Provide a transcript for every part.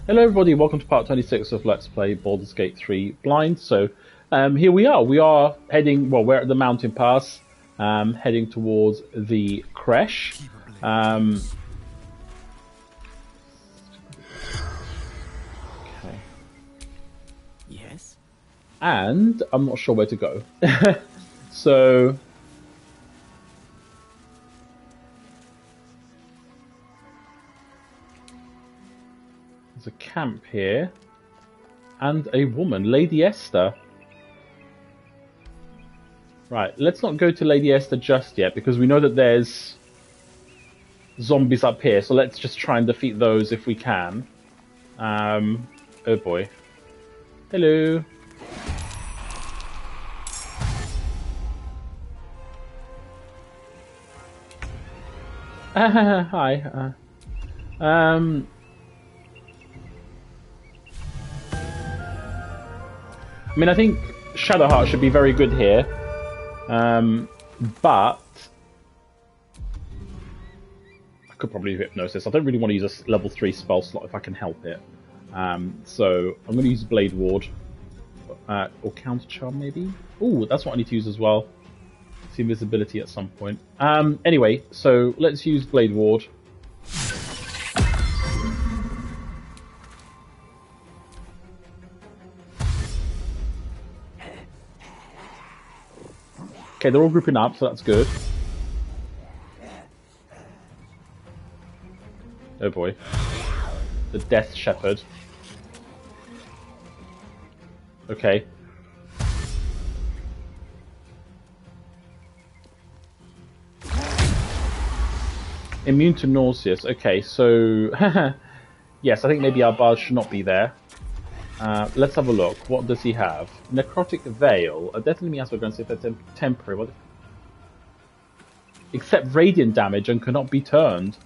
Hello everybody, welcome to part 26 of Let's Play Baldur's Gate 3 Blind. So, here we are. We are heading, well, we're at the mountain pass, heading towards the creche. Okay. Yes? And I'm not sure where to go. So... there's a camp here. And a woman, Lady Esther. Right, let's not go to Lady Esther just yet, because we know that there's zombies up here, so let's just try and defeat those if we can. Oh boy. Hello. Hi. I mean, I think Shadowheart should be very good here, but I could probably use Hypnosis. I don't really want to use a level 3 spell slot if I can help it. So I'm going to use Blade Ward, or Counter Charm maybe? Ooh, that's what I need to use as well. See invisibility at some point. Anyway, so let's use Blade Ward. Okay, they're all grouping up, so that's good. Oh boy. The Death Shepherd. Okay. Immune to nauseous. Okay, so... yes, I think maybe our bars should not be there. Let's have a look. What does he have? Necrotic Veil. A death enemy has to go and see if they're temporary. What? Except radiant damage and cannot be turned.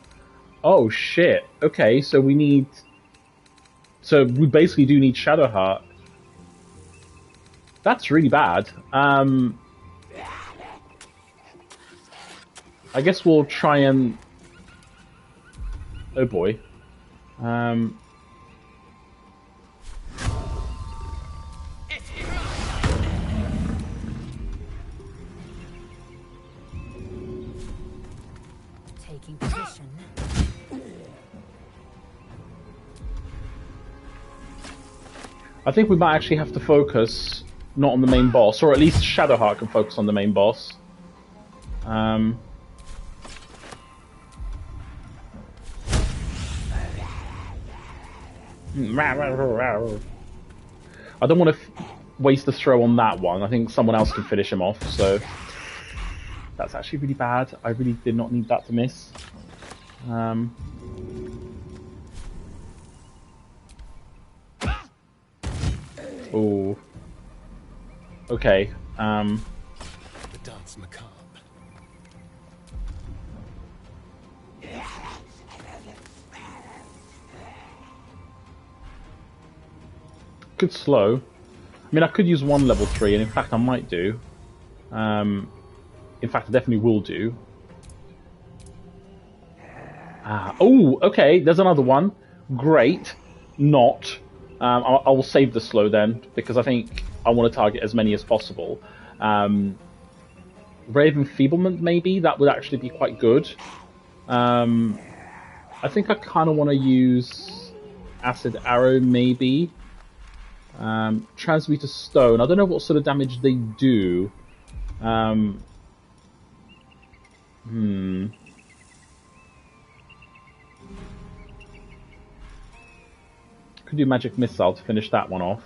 Oh shit. Okay, so we need... so we basically do need Shadowheart. That's really bad. I guess we'll try and... oh boy. Taking position. I think we might actually have to focus not on the main boss, or at least Shadowheart can focus on the main boss. I don't want to waste the throw on that one. I think someone else can finish him off, so... that's actually really bad. I really did not need that to miss. Oh. Okay. The dance macabre. Could slow. I mean, I could use one level 3, and in fact I might do. In fact, I definitely will do. Oh, okay, there's another one. Great. Not. I will save the slow then, because I think I want to target as many as possible. Brave Enfeeblement, maybe? That would actually be quite good. I think I kind of want to use Acid Arrow, maybe. Transmuter Stone. I don't know what sort of damage they do. Could do Magic Missile to finish that one off.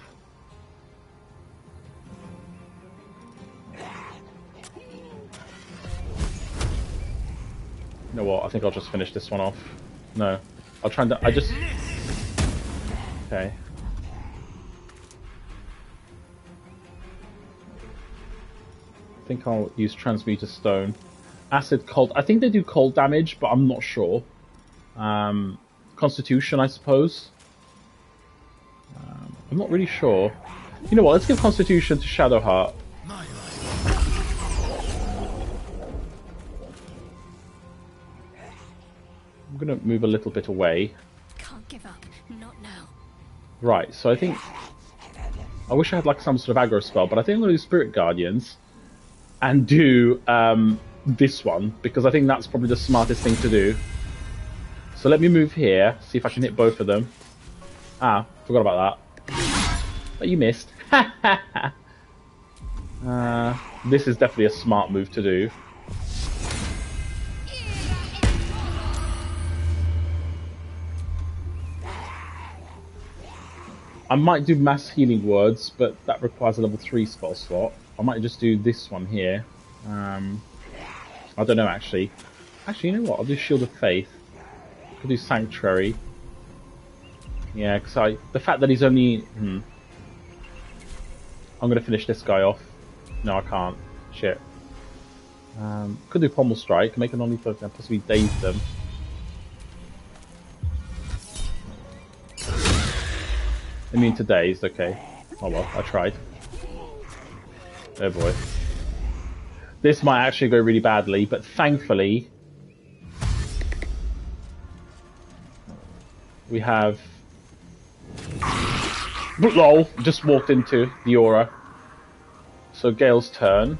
You know what? I think I'll just finish this one off. No. I'll try and... I just... okay. I think I'll use Transmuter Stone. Acid Cold. I think they do cold damage, but I'm not sure. Constitution, I suppose. I'm not really sure. You know what? Let's give Constitution to Shadowheart. I'm gonna move a little bit away. Can't give up. Not now. Right, so I think... I wish I had like some sort of aggro spell, but I think I'm going to do Spirit Guardians and do this one, because I think that's probably the smartest thing to do. So let me move here, see if I can hit both of them. Ah, forgot about that. But you missed. This is definitely a smart move to do. I might do Mass Healing Words, but that requires a level 3 spell slot. I might just do this one here. I don't know, actually. Actually, you know what? I'll do Shield of Faith. I could do Sanctuary. Yeah, because the fact that he's only... I'm going to finish this guy off. No, I can't. Shit. Could do Pommel Strike, make an only possibly daze them. Immune to dazed, okay. Oh well, I tried. Oh boy. This might actually go really badly, but thankfully... we have... LOL! Just walked into the aura. So Gale's turn.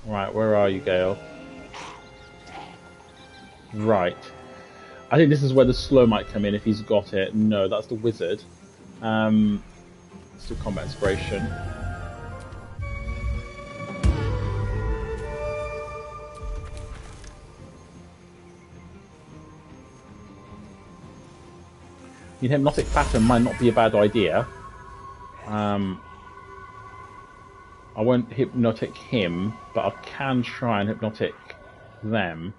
Right, where are you, Gale? Right. I think this is where the slow might come in if he's got it. No, that's the wizard. Let's do Combat Inspiration. The Hypnotic Pattern might not be a bad idea. I won't hypnotic him, but I can try and hypnotic them.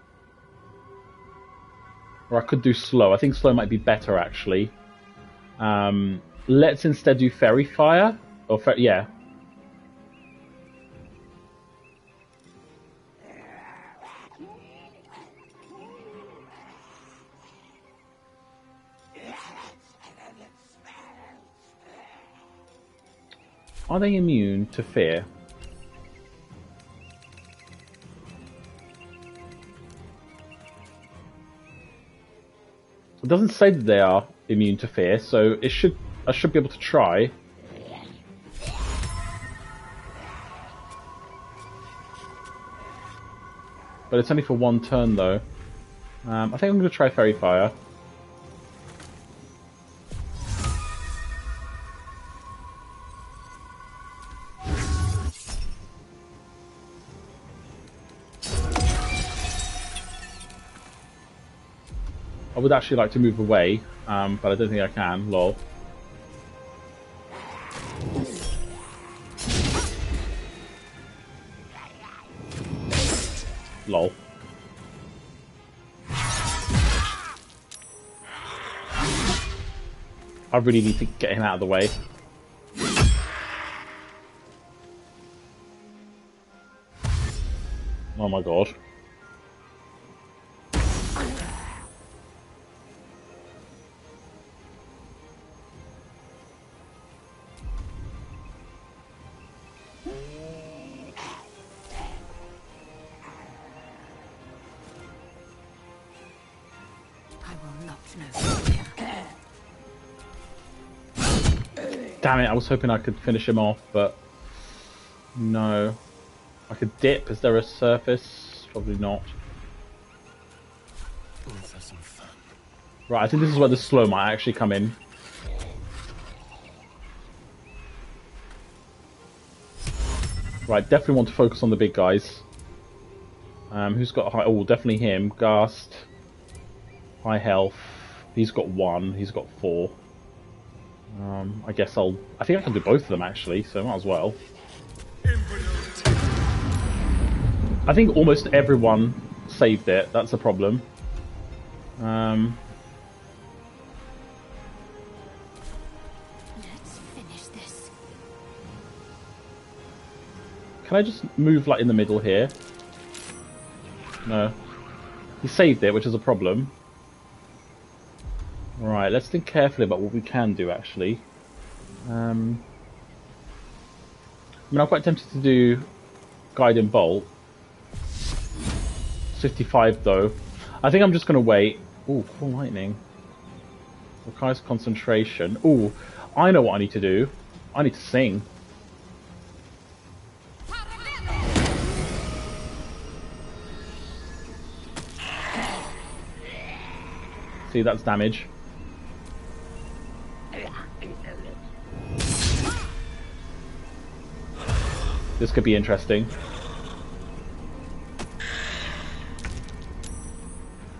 Or I could do slow. I think slow might be better, actually. Let's instead do Fairy Fire. Or yeah. Are they immune to fear? It doesn't say that they are immune to fear, so I should be able to try. But it's only for one turn, though. I think I'm going to try Fairy Fire. I would actually like to move away, but I don't think I can. Lol. Lol. I really need to get him out of the way. Oh my god. Damn it, I was hoping I could finish him off, but no. I could dip. Is there a surface? Probably not. Let's have some fun. Right, I think this is where the slow might actually come in. Right, definitely want to focus on the big guys. Who's got high... Oh, definitely him. Ghast. High health. He's got 1. He's got 4. I guess I think I can do both of them, actually, so might as well. I think almost everyone saved it. That's the problem. Let's finish this. Can I just move, like, in the middle here? No. He saved it, which is a problem. Right, let's think carefully about what we can do, actually. I mean, I'm quite tempted to do Guiding Bolt. 55, though. I think I'm just going to wait. Ooh, Cool Lightning. Requires concentration. Ooh, I know what I need to do. I need to sing. See, that's damage. This could be interesting.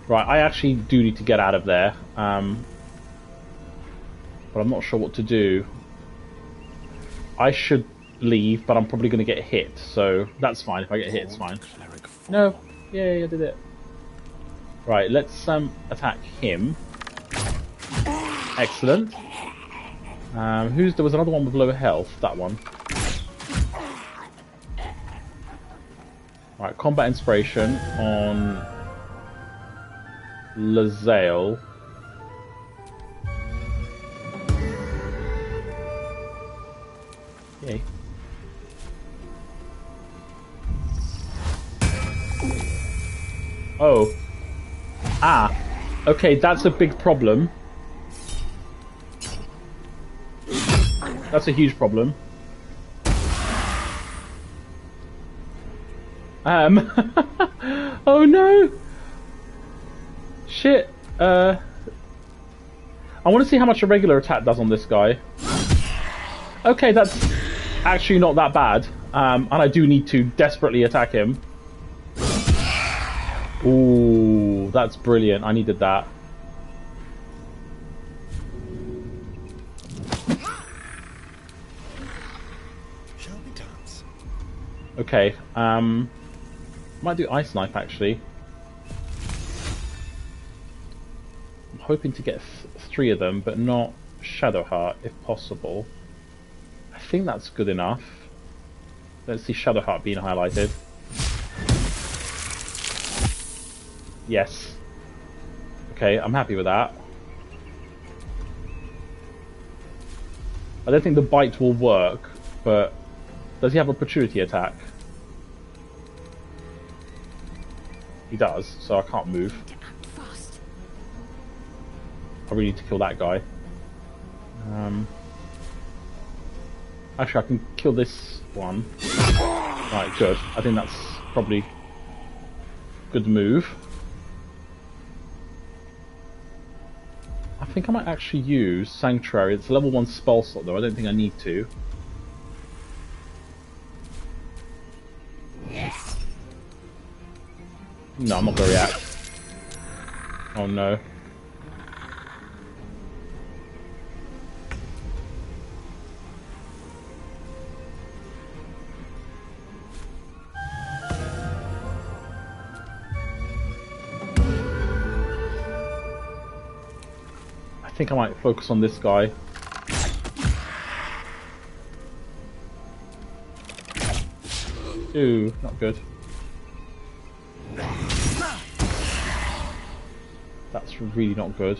Right, I actually do need to get out of there. But I'm not sure what to do. I should leave, but I'm probably going to get hit, so that's fine. If I get hit, it's fine. No, yay, I did it. Right, let's attack him. Excellent. There was another one with lower health. That one. Right, combat inspiration on Lae'zel. Yay. Oh. Ah. Okay, that's a big problem. That's a huge problem. Oh no! Shit. I want to see how much a regular attack does on this guy. Okay, that's actually not that bad. And I do need to desperately attack him. Ooh, that's brilliant. I needed that. Shall we dance? Okay, might do Ice Knife actually. I'm hoping to get 3 of them, but not Shadowheart if possible. I think that's good enough. Let's see Shadowheart being highlighted. Yes. Okay, I'm happy with that. I don't think the bite will work, but does he have opportunity attack? He does, so I can't move. I really need to kill that guy. Actually, I can kill this one. Right, good. I think that's probably a good move. I think I might actually use Sanctuary. It's a level 1 spell slot though, I don't think I need to. No, I'm not going to react. Oh no. I think I might focus on this guy. Ooh, not good. That's really not good.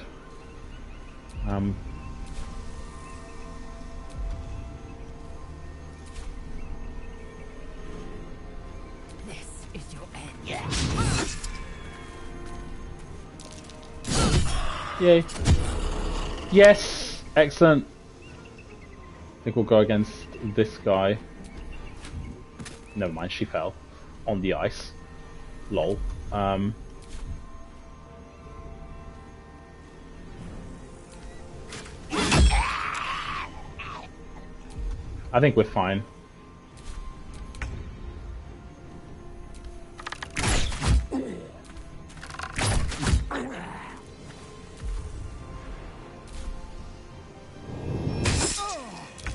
This is your end. Yay. Yes! Excellent. I think we'll go against this guy. Never mind, she fell. On the ice. Lol. I think we're fine.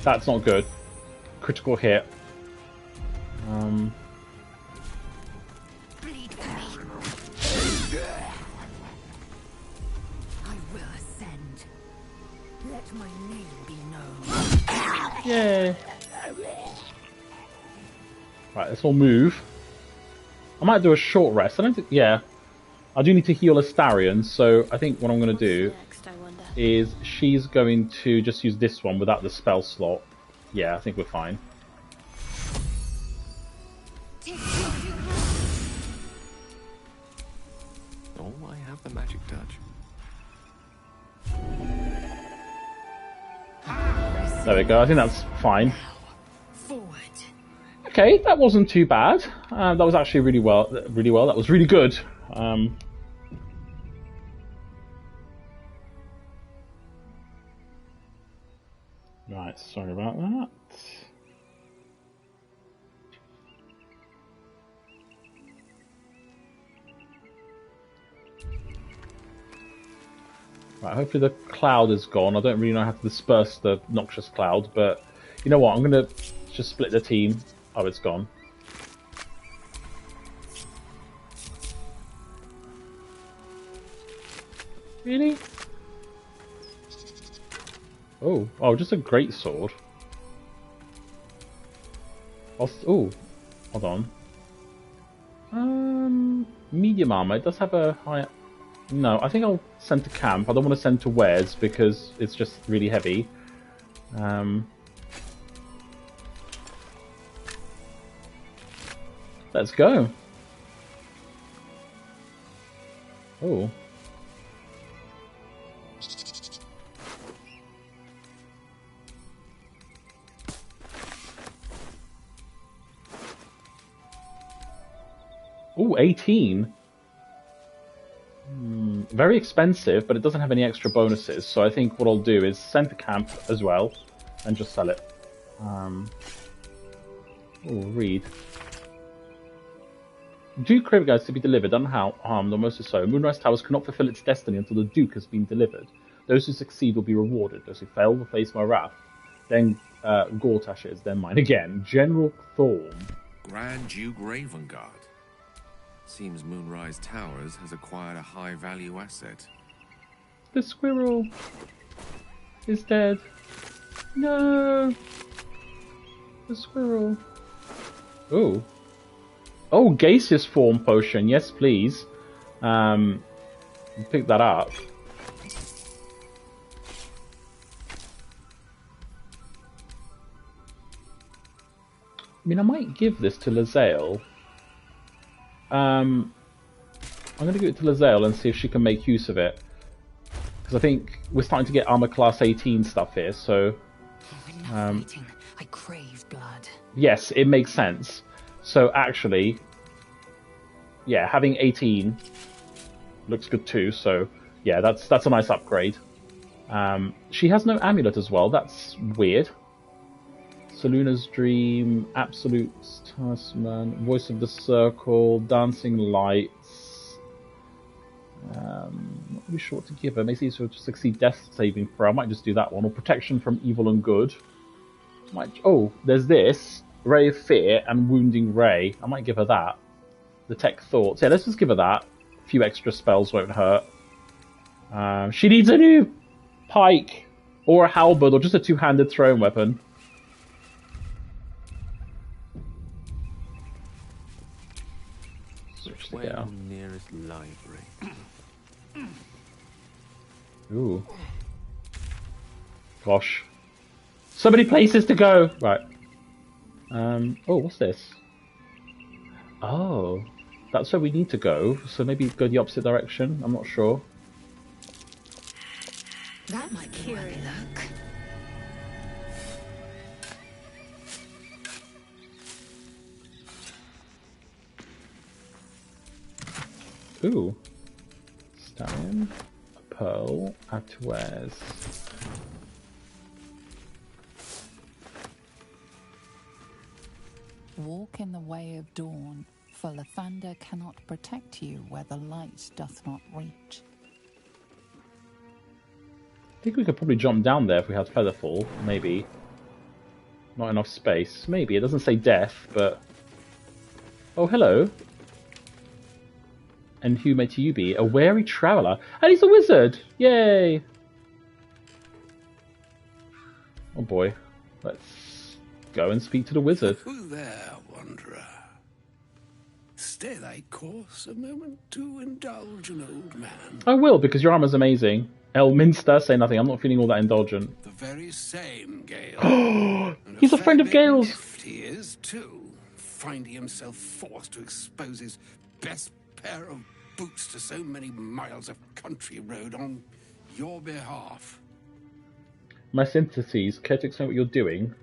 That's not good. Critical hit. Bleed for me. I will ascend. Let my name be known. Yay! Right, let's all move. I might do a short rest. I don't think. Yeah, I do need to heal Astarion, so I think what I'm going to do Next, I wonder. is she's going to just use this one without the spell slot. Yeah, I think we're fine. Oh, I have the magic touch. There we go. I think that's fine. Forward. Okay, that wasn't too bad. That was actually really well. That was really good. Right, sorry about that. Right, hopefully the cloud is gone. I don't really know how to disperse the noxious cloud, but you know what? I'm going to just split the team. Oh, it's gone. Really? Oh, just a great sword. Oh, hold on. Medium armor. It does have a high. No, I think I'll send to camp. I don't want to send to wares because it's just really heavy. Let's go. Oh. Ooh, 18. Very expensive, but it doesn't have any extra bonuses. So I think what I'll do is send to camp as well, and just sell it. Read. Duke Crave guides to be delivered unharmed, or most so. Moonrise Towers cannot fulfill its destiny until the Duke has been delivered. Those who succeed will be rewarded. Those who fail will face my wrath. Then Gortash is, then mine again. General Thorn. Grand Duke Ravengard. Seems Moonrise Towers has acquired a high-value asset. The squirrel is dead. No! The squirrel. Oh. Oh, gaseous form potion. Yes, please. Pick that up. I mean, I might give this to Lae'zel. I'm going to give it to Lae'zel and see if she can make use of it. Because I think we're starting to get armor class 18 stuff here, so... I crave blood. Yes, it makes sense. So actually, yeah, having 18 looks good too, so yeah, that's a nice upgrade. She has no amulet as well, that's weird. Soluna's Dream, Absolute Talisman, Voice of the Circle, Dancing Lights. Not really sure what to give her. Makes it easier to succeed death saving throw. I might just do that one. Or Protection from Evil and Good. Oh, there's this. Ray of Fear and Wounding Ray. I might give her that. Detect Thoughts. Yeah, let's just give her that. A few extra spells won't hurt. She needs a new pike. Or a halberd, or just a two-handed throwing weapon. Where's the nearest library? Ooh. Gosh. So many places to go! Right. Oh, what's this? Oh. That's where we need to go, so maybe go the opposite direction. I'm not sure. That might be where we look. Ooh. Stallion. A pearl. Add to wares. Walk in the way of dawn, for Lathander cannot protect you where the light doth not reach. I think we could probably jump down there if we had Featherfall. Maybe. Not enough space. Maybe. It doesn't say death, but... Oh, hello. And who may to you be? A wary traveller. And he's a wizard! Yay! Oh boy. Let's go and speak to the wizard. Who there, wanderer? Stay thy course a moment to indulge an old man. I will, because your armor's amazing. Elminster, say nothing. I'm not feeling all that indulgent. The very same Gale. He's a friend of Gale's! He is, too, finding himself forced to expose his best pair of boots to so many miles of country road on your behalf. My syntheses, care to explain what you're doing?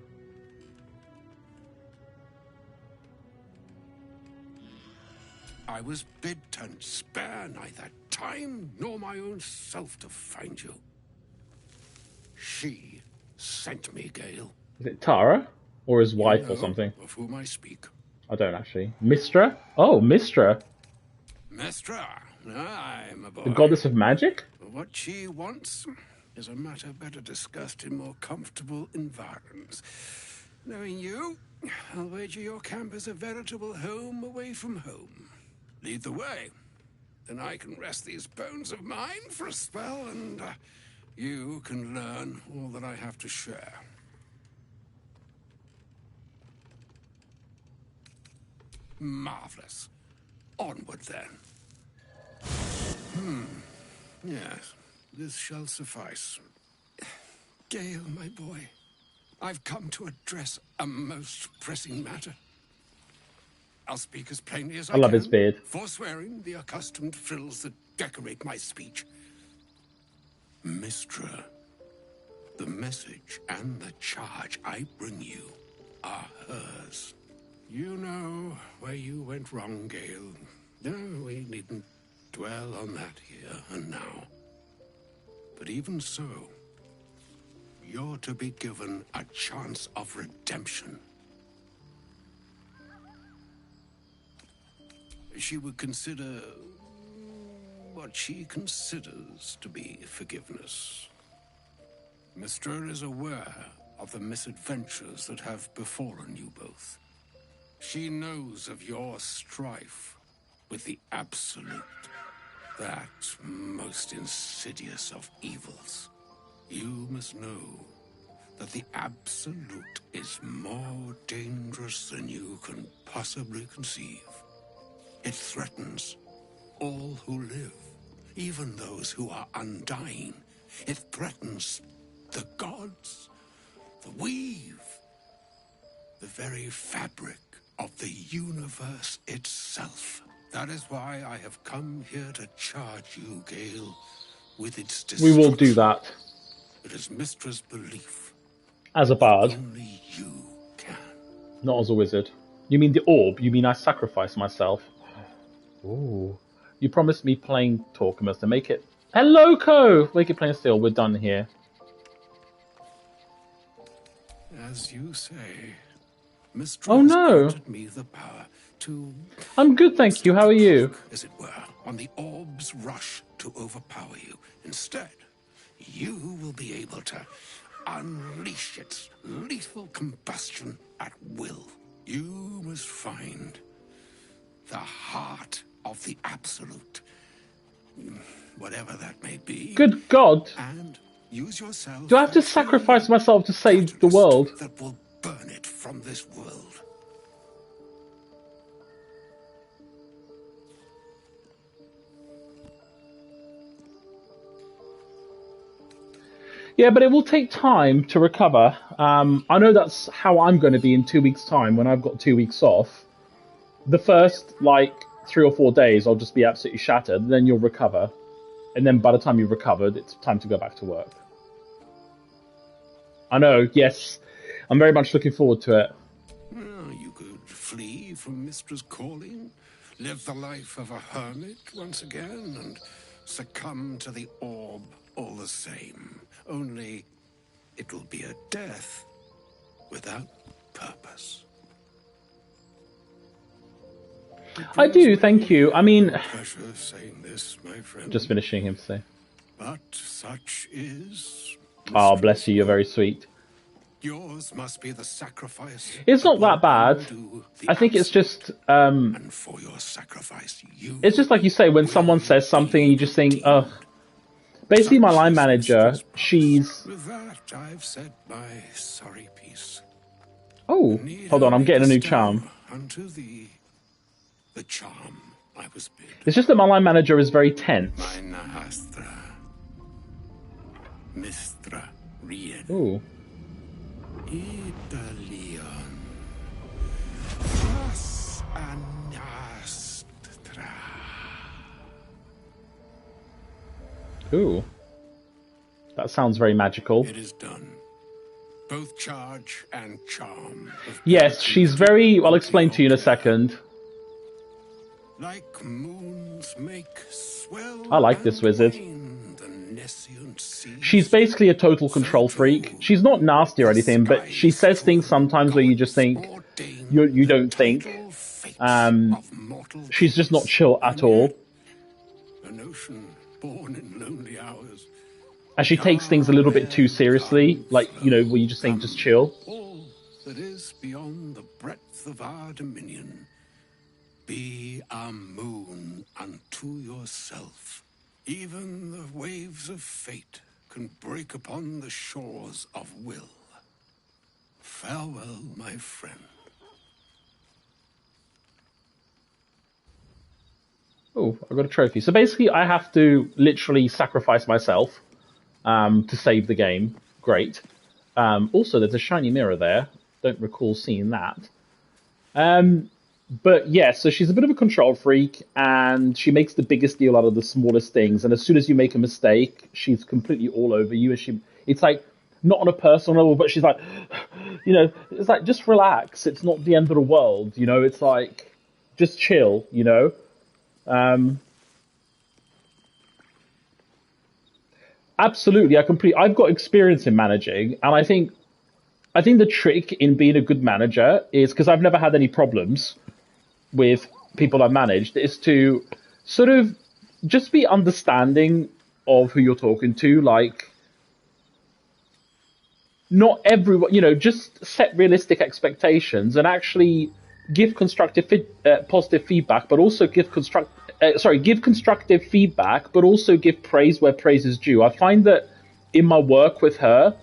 I was bid to spare neither time nor my own self to find you. She sent me, Gale. Is it Tara? Or his wife You or know something? of whom I speak. I don't actually. Mistra? Oh, Mistra. Mestra, I'm a boy. The goddess of magic? What she wants is a matter better discussed in more comfortable environs. Knowing you, I'll wager your camp is a veritable home away from home. Lead the way. Then I can rest these bones of mine for a spell, and you can learn all that I have to share. Marvelous. Onward, then. Yes, this shall suffice. Gale, my boy, I've come to address a most pressing matter. I'll speak as plainly as I I love can, his beard. forswearing the accustomed frills that decorate my speech. Mistra, the message and the charge I bring you are hers. You know where you went wrong, Gale. No, we needn't dwell on that here and now. But even so, you're to be given a chance of redemption. She would consider what she considers to be forgiveness. Mistra is aware of the misadventures that have befallen you both. She knows of your strife with the Absolute, that most insidious of evils. You must know that the Absolute is more dangerous than you can possibly conceive. It threatens all who live, even those who are undying. It threatens the gods, the weave, the very fabric of the universe itself. That is why I have come here to charge you, Gale, with its We destruction. will do that. It is Mistra's belief As a bard, only you can. not as a wizard. You mean the orb? You mean I sacrifice myself? Ooh. You promised me plain Torquemus to make it... Hello, Co! Make it plain still. We're done here. As you say, Mistra Oh, has no. granted me the power to... I'm good, thank you. How are you? as it were, on the orb's rush to overpower you. Instead, you will be able to unleash its lethal combustion at will. You must find the heart of the Absolute, whatever that may be. Good God. And use yourself. Do I have to as the sacrifice myself to save the catalyst world? that will burn it from this world. Yeah, but it will take time to recover. I know that's how I'm going to be in 2 weeks' time when I've got 2 weeks off. The first, 3 or 4 days, I'll just be absolutely shattered. Then you'll recover. And then by the time you've recovered, it's time to go back to work. I know, yes. I'm very much looking forward to it. Well, you could flee from Mistra's calling, live the life of a hermit once again, and succumb to the orb all the same. Only it will be a death without purpose. I do, thank you. I mean, Pleasure saying this, my friend. just finishing him to say. But such is. Oh, Mistra's bless you, you're will. very sweet. Yours must be the sacrifice. It's not will that bad. undo the I think it's absolute. just, And for your sacrifice, you. it's just like you say, when someone says something and you just think, ugh. Basically, my line manager, she's... With that, I've said my sorry piece. Oh, Need hold on, I'm only getting a new bestow charm. Unto thee the charm I was bid. It's just that my line manager is very tense. My Nahastra. Mistra Rien. Ooh. Italion. Thras Anastra. Ooh. That sounds very magical. It is done. both charge and charm. Yes, she's very... I'll explain to you in a second. Like moons make swell I like this wizard. She's basically a total control freak. She's not nasty or anything, but she says things sometimes where you just think... You don't think. She's just not chill at all. An ocean born in lonely hours. And she takes things a little bit too seriously. Like, you know, where you just think, just chill. All that is beyond the breadth of our dominion. Be a moon unto yourself. Even the waves of fate can break upon the shores of will. Farewell, my friend. Oh, I got a trophy. So basically, I have to literally sacrifice myself to save the game. Great. Also, there's a shiny mirror there. Don't recall seeing that. But yeah, so she's a bit of a control freak, and she makes the biggest deal out of the smallest things. And as soon as you make a mistake, she's completely all over you. And it's like, not on a personal level, but she's like, you know, it's like, just relax. It's not the end of the world, you know. It's like, just chill, you know. Absolutely, I've got experience in managing, and I think the trick in being a good manager is, because I've never had any problems with people I've managed, is to sort of just be understanding of who you're talking to. Like, not everyone, you know, just set realistic expectations and actually give positive feedback, but also give constructive feedback, but also give praise where praise is due. I find that in my work with her,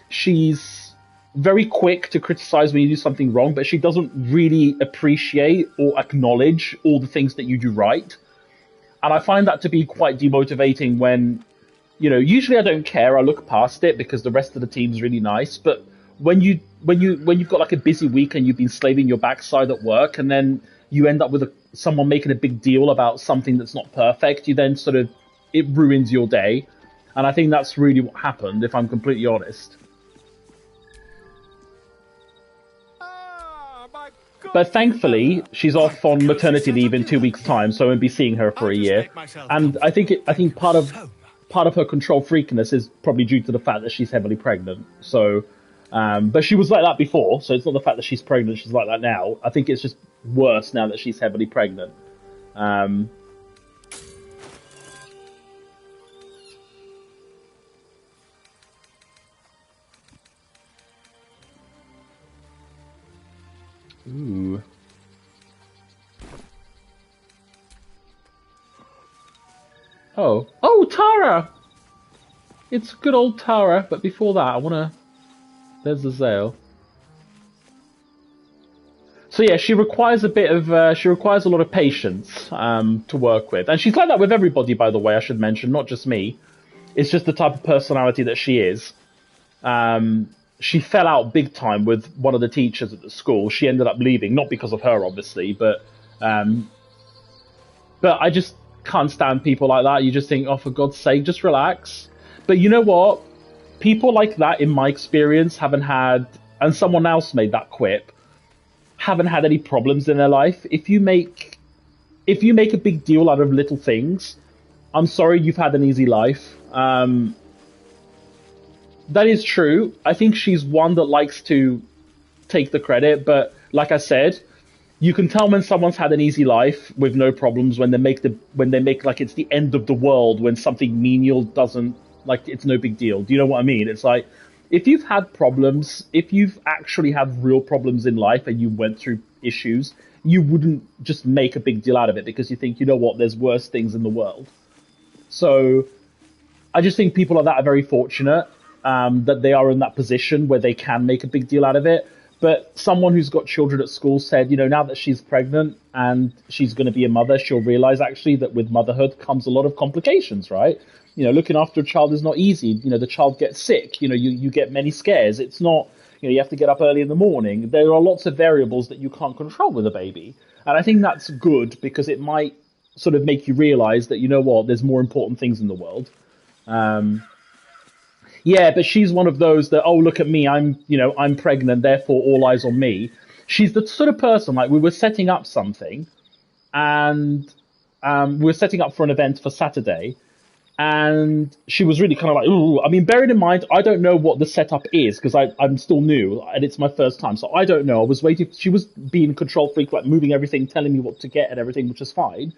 she's very quick to criticize when you do something wrong, but she doesn't really appreciate or acknowledge all the things that you do right. And I find that to be quite demotivating when, you know, usually I don't care. I look past it because the rest of the team's really nice. But when you've got like a busy week and you've been slaving your backside at work, and then you end up with someone making a big deal about something that's not perfect, you then sort of, it ruins your day. And I think that's really what happened, if I'm completely honest. But thankfully, she's off on maternity leave in 2 weeks' time, so I won't be seeing her for a year. And I think part of her control freakiness is probably due to the fact that she's heavily pregnant. So, but she was like that before, so it's not the fact that she's pregnant, she's like that now. I think it's just worse now that she's heavily pregnant. Ooh. Oh, Tara! It's good old Tara, but before that, there's the Zale. So yeah, she requires a lot of patience to work with. And she's like that with everybody, by the way, I should mention, not just me. It's just the type of personality that she is. She fell out big time with one of the teachers at the school. She ended up leaving, not because of her, obviously, but I just can't stand people like that. You just think, oh, for God's sake, just relax. But you know what? People like that, in my experience, haven't had, and someone else made that quip, haven't had any problems in their life. If you make a big deal out of little things, I'm sorry you've had an easy life. That is true. I think she's one that likes to take the credit, but like I said, you can tell when someone's had an easy life with no problems when they make like it's the end of the world, when something menial doesn't, like, it's no big deal. Do you know what I mean? It's like, if you've had problems, if you've actually had real problems in life and you went through issues, you wouldn't just make a big deal out of it because you think, you know what, there's worse things in the world. So I just think people like that are very fortunate. That they are in that position where they can make a big deal out of it. But someone who's got children at school said, you know, now that she's pregnant and she's going to be a mother, she'll realize actually that with motherhood comes a lot of complications, right? You know, looking after a child is not easy. You know, the child gets sick. You know, you get many scares. It's not, you know, you have to get up early in the morning. There are lots of variables that you can't control with a baby. And I think that's good because it might sort of make you realize that, you know what, there's more important things in the world. Yeah, but she's one of those that, oh, look at me, I'm pregnant, therefore all eyes on me. She's the sort of person, like, we were setting up something, and we were setting up for an event for Saturday, and she was really kind of like, ooh. I mean, bearing in mind, I don't know what the setup is, because I'm still new, and it's my first time, so I don't know. I was waiting, she was being control freak, like, moving everything, telling me what to get and everything, which is fine.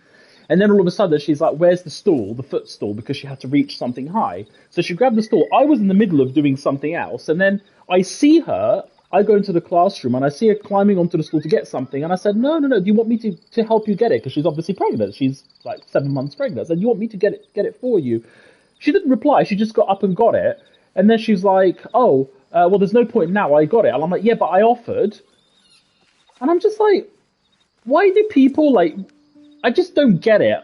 And then all of a sudden, she's like, where's the stool, the footstool, because she had to reach something high. So she grabbed the stool. I was in the middle of doing something else. And then I see her, I go into the classroom, and I see her climbing onto the stool to get something. And I said, no, do you want me to help you get it? Because she's obviously pregnant. She's like 7 months pregnant. I said, you want me to get it for you? She didn't reply. She just got up and got it. And then she's like, oh, well, there's no point now. I got it. And I'm like, yeah, but I offered. And I'm just like, why do people, like... I just don't get it.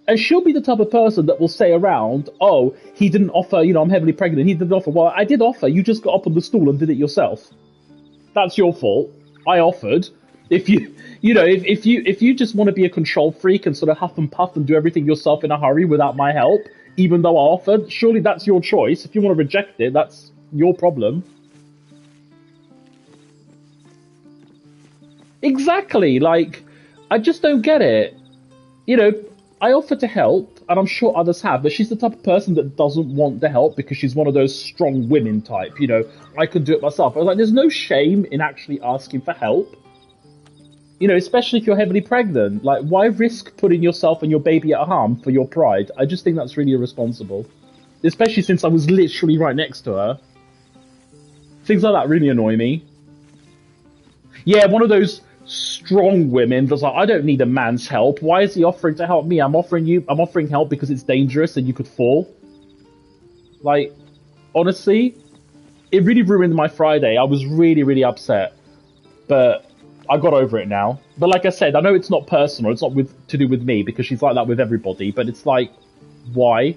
And she'll be the type of person that will say around, oh, he didn't offer, I'm heavily pregnant, he didn't offer. Well, I did offer, you just got up on the stool and did it yourself. That's your fault. I offered. If you just want to be a control freak and sort of huff and puff and do everything yourself in a hurry without my help, even though I offered, surely that's your choice. If you want to reject it, that's your problem. Exactly, like, I just don't get it. I offer to help, and I'm sure others have, but she's the type of person that doesn't want the help because she's one of those strong women type, I can do it myself. I was like, there's no shame in actually asking for help. Especially if you're heavily pregnant. Like, why risk putting yourself and your baby at harm for your pride? I just think that's really irresponsible. Especially since I was literally right next to her. Things like that really annoy me. Yeah, one of those strong women that's like, I don't need a man's help. Why is he offering to help me? I'm offering help because it's dangerous and you could fall. Like, honestly, it really ruined my Friday. I was really, really upset. But I got over it now. But like I said, I know it's not personal. It's not to do with me because she's like that with everybody. But it's like, why?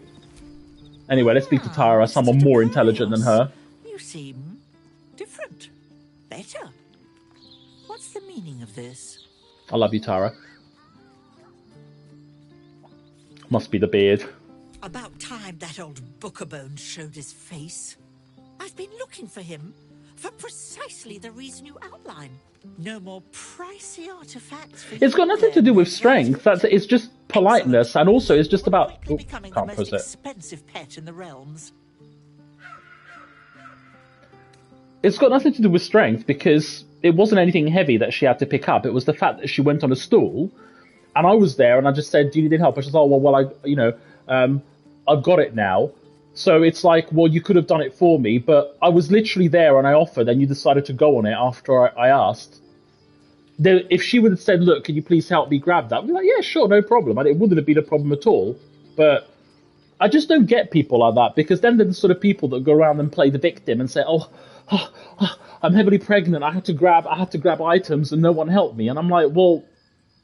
Anyway, let's speak to Tara, someone more intelligent than her. You seem different. Better. What's the meaning of this? I love you, Tara. Must be the beard. About time that old Bookerbone showed his face. I've been looking for him for precisely the reason you outline. No more pricey artifacts for It's got nothing to do with strength. It's just politeness, and also it's just about... Oh, becoming can't the press most it. expensive pet in the realms. It's got nothing to do with strength because it wasn't anything heavy that she had to pick up. It was the fact that she went on a stool, and I was there, and I just said, "Do you need help?" And she said, I've got it now. So it's like, well, you could have done it for me, but I was literally there and I offered, and you decided to go on it after I asked. If she would have said, "Look, can you please help me grab that?" I'd be like, "Yeah, sure, no problem," and it wouldn't have been a problem at all. But I just don't get people like that because then they're the sort of people that go around and play the victim and say, "Oh, I'm heavily pregnant. I had to grab items and no one helped me." And I'm like, well,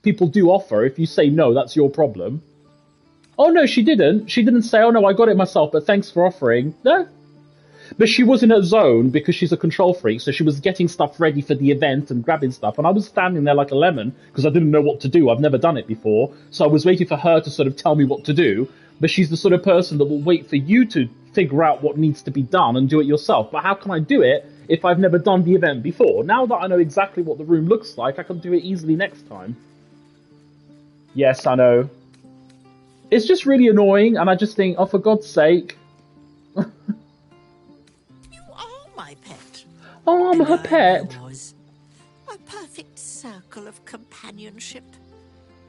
people do offer. If you say no, that's your problem. Oh no, she didn't. She didn't say, "Oh no, I got it myself, but thanks for offering." No. But she was in her zone because she's a control freak, so she was getting stuff ready for the event and grabbing stuff. And I was standing there like a lemon because I didn't know what to do. I've never done it before. So I was waiting for her to sort of tell me what to do. But she's the sort of person that will wait for you to figure out what needs to be done and do it yourself. But how can I do it if I've never done the event before? Now that I know exactly what the room looks like, I can do it easily next time. Yes, I know. It's just really annoying, and I just think, oh, for God's sake. You are my pet. Oh, I'm her pet. A perfect circle of companionship.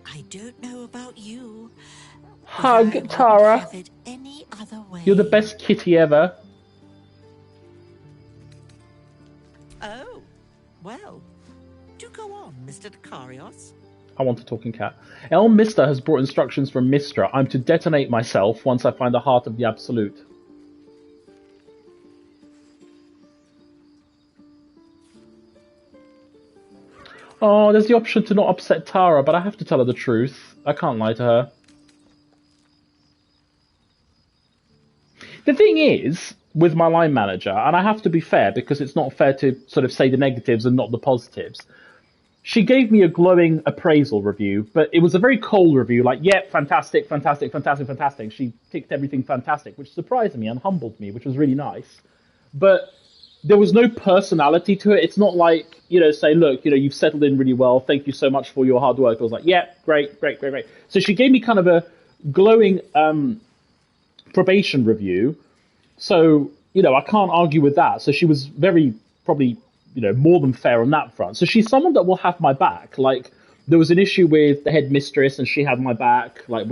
I don't know about you. Hug, Tara. Have it any other way. You're the best kitty ever. Oh, well. Do go on, Mr. Dakarios. I want a talking cat. El Mister has brought instructions from Mistra. I'm to detonate myself once I find the heart of the Absolute. Oh, there's the option to not upset Tara, but I have to tell her the truth. I can't lie to her. The thing is, with my line manager, and I have to be fair because it's not fair to sort of say the negatives and not the positives, she gave me a glowing appraisal review, but it was a very cold review, like, yep, fantastic, fantastic, fantastic, fantastic. She ticked everything fantastic, which surprised me and humbled me, which was really nice. But there was no personality to it. It's not like, say, look, you've settled in really well. Thank you so much for your hard work. I was like, yeah, great, great, great, great. So she gave me kind of a glowing probation review. So, I can't argue with that. So she was very probably, more than fair on that front. So she's someone that will have my back. Like, there was an issue with the headmistress and she had my back. Like,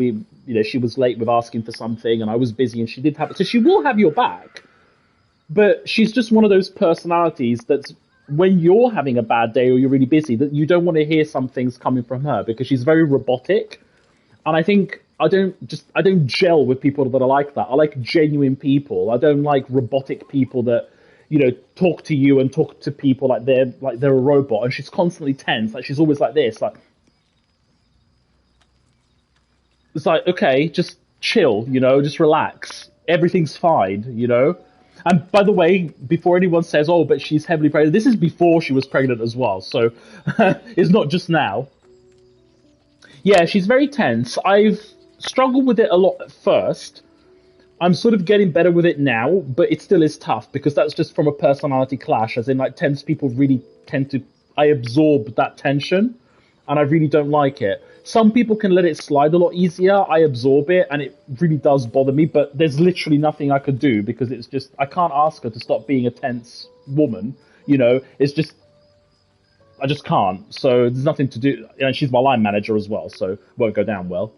she was late with asking for something and I was busy and she did have it. So she will have your back. But she's just one of those personalities that's, when you're having a bad day or you're really busy, that you don't want to hear some things coming from her because she's very robotic. And I think I don't gel with people that are like that. I like genuine people. I don't like robotic people that, talk to you and talk to people like they're a robot. And she's constantly tense. Like, she's always like this. Like, it's like, okay, just chill, just relax. Everything's fine, And by the way, before anyone says, oh, but she's heavily pregnant, this is before she was pregnant as well. So it's not just now. Yeah, she's very tense. I've struggled with it a lot at first. I'm sort of getting better with it now, but it still is tough because that's just from a personality clash, as in, like, tense people really tend to... I absorb that tension, and I really don't like it. Some people can let it slide a lot easier. I absorb it, and it really does bother me, but there's literally nothing I could do because it's just... I can't ask her to stop being a tense woman, It's just... I just can't, so there's nothing to do. And she's my line manager as well, so it won't go down well.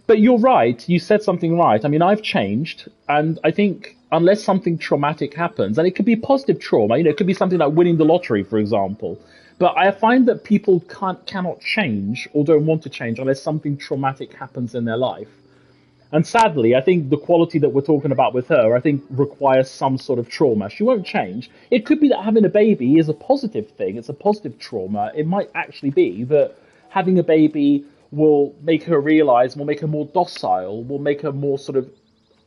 But you're right, you said something right. I mean, I've changed, and I think unless something traumatic happens, and it could be positive trauma, it could be something like winning the lottery, for example. But I find that people cannot change or don't want to change unless something traumatic happens in their life. And sadly, I think the quality that we're talking about with her, I think, requires some sort of trauma. She won't change. It could be that having a baby is a positive thing. It's a positive trauma. It might actually be that having a baby will make her realize, will make her more docile, will make her more sort of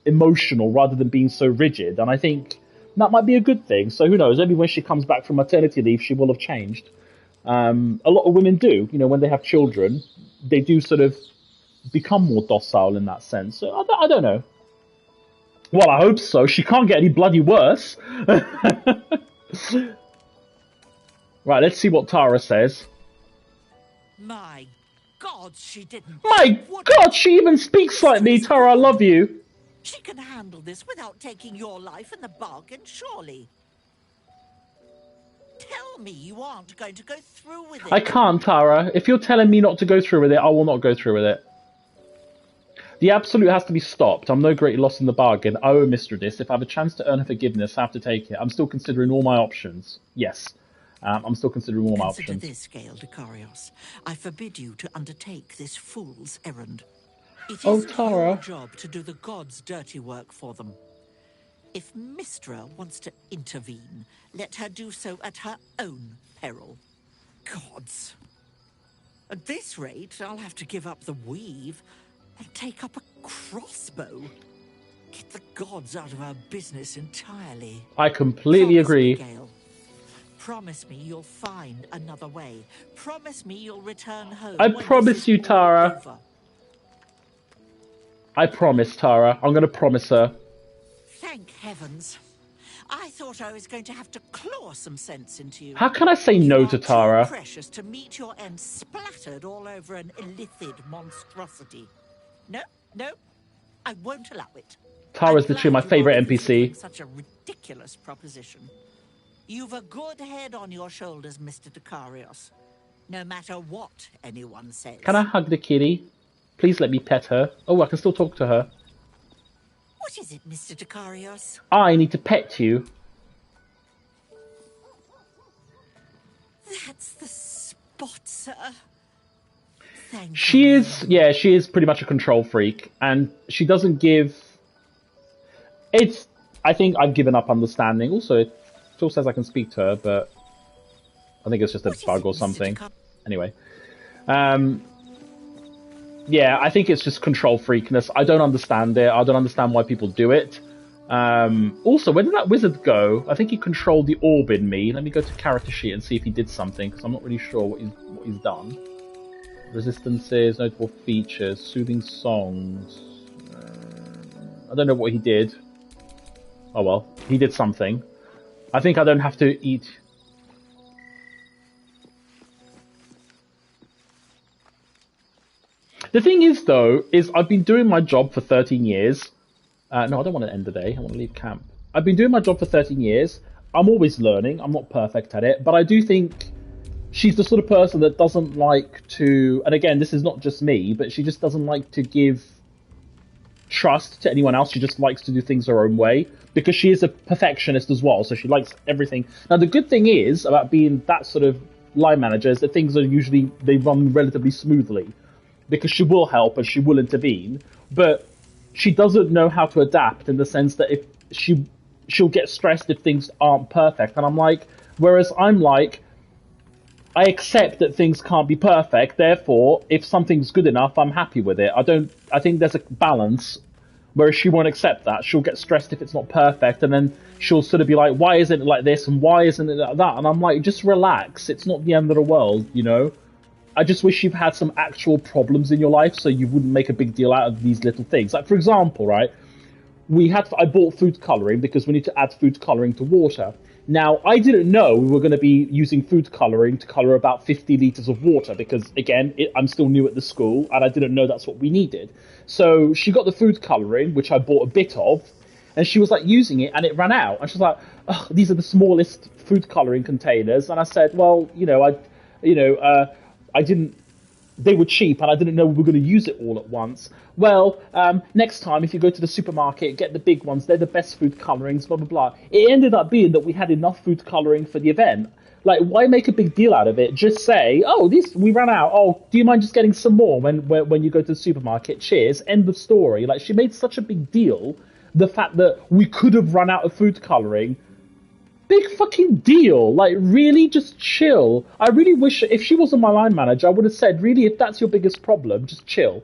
emotional rather than being so rigid. And I think that might be a good thing. So who knows? Maybe when she comes back from maternity leave, she will have changed. A lot of women do. When they have children, they do sort of become more docile in that sense. So I don't know. Well, I hope so. She can't get any bloody worse. Right, let's see what Tara says. My God, she didn't. My God, she even speaks like me. Tara, I love you. She can handle this without taking your life in the bargain, surely. Tell me you aren't going to go through with it. I can't, Tara. If you're telling me not to go through with it, I will not go through with it. The absolute has to be stopped. I'm no great loss in the bargain. I owe Mistredis. If I have a chance to earn her forgiveness, I have to take it. I'm still considering all my options. Yes. I'm still considering all my options. Consider this, Gale Decarios. I forbid you to undertake this fool's errand. It isn't Tara. your job to do the gods' dirty work for them. If Mistra wants to intervene, let her do so at her own peril. Gods. At this rate, I'll have to give up the weave and take up a crossbow. Get the gods out of our business entirely. I completely agree. Gale. Promise me you'll find another way. Promise me you'll return home. I promise you, Tara. I promise, Tara. I'm going to promise her. Thank heavens. I thought I was going to have to claw some sense into you. How can I say no to Tara? Too precious to meet your end splattered all over an illithid monstrosity. No, no, I won't allow it. Tara's literally my favourite NPC. Such a ridiculous proposition. You've a good head on your shoulders, Mr. Decarios. No matter what anyone says. Can I hug the kitty? Please let me pet her. Oh, I can still talk to her. What is it, Mr. Decarios? I need to pet you. That's the spot, sir. Thank She you. she is pretty much a control freak, and she doesn't give... I think I've given up understanding. Also, it still says I can speak to her, but I think it's just a bug or something. Anyway. Yeah, I think it's just control freakness. I don't understand it. I don't understand why people do it. Also, where did that wizard go? I think he controlled the orb in me. Let me go to character sheet and see if he did something, because I'm not really sure what he's done. Resistances, notable features, soothing songs. I don't know what he did. Oh well, he did something. I think I don't have to eat. The thing is, though, is I've been doing my job for 13 years. No, I don't want to end the day. I want to leave camp. I've been doing my job for 13 years. I'm always learning. I'm not perfect at it. But I do think she's the sort of person that doesn't like to... And again, this is not just me, but she just doesn't like to give trust to anyone else. She just likes to do things her own way. Because she is a perfectionist as well. So she likes everything. Now, the good thing is about being that sort of line manager is that things are usually... They run relatively smoothly. Because she will help and she will intervene, but she doesn't know how to adapt in the sense that if she'll get stressed if things aren't perfect. And I'm like, whereas I'm like, I accept that things can't be perfect. Therefore, if something's good enough, I'm happy with it. I think there's a balance. Whereas she won't accept that. She'll get stressed if it's not perfect, and then she'll sort of be like, why isn't it like this and why isn't it like that? And I'm like, just relax. It's not the end of the world, you know. I just wish you've had some actual problems in your life so you wouldn't make a big deal out of these little things. Like, for example, right, I bought food colouring because we need to add food colouring to water. Now, I didn't know we were going to be using food colouring to colour about 50 litres of water because, again, I'm still new at the school and I didn't know that's what we needed. So she got the food colouring, which I bought a bit of, and she was, like, using it and it ran out. And she was like, oh, these are the smallest food colouring containers. And I said, well, they were cheap and I didn't know we were going to use it all at once. Well, next time if you go to the supermarket, get the big ones. They're the best food colourings, blah, blah, blah. It ended up being that we had enough food colouring for the event. Like, why make a big deal out of it? Just say, oh, we ran out. Oh, do you mind just getting some more when you go to the supermarket? Cheers. End of story. Like, she made such a big deal. The fact that we could have run out of food colouring. Big fucking deal. Like, really, just chill. I really wish, if she wasn't my line manager, I would have said, really, if that's your biggest problem, just chill.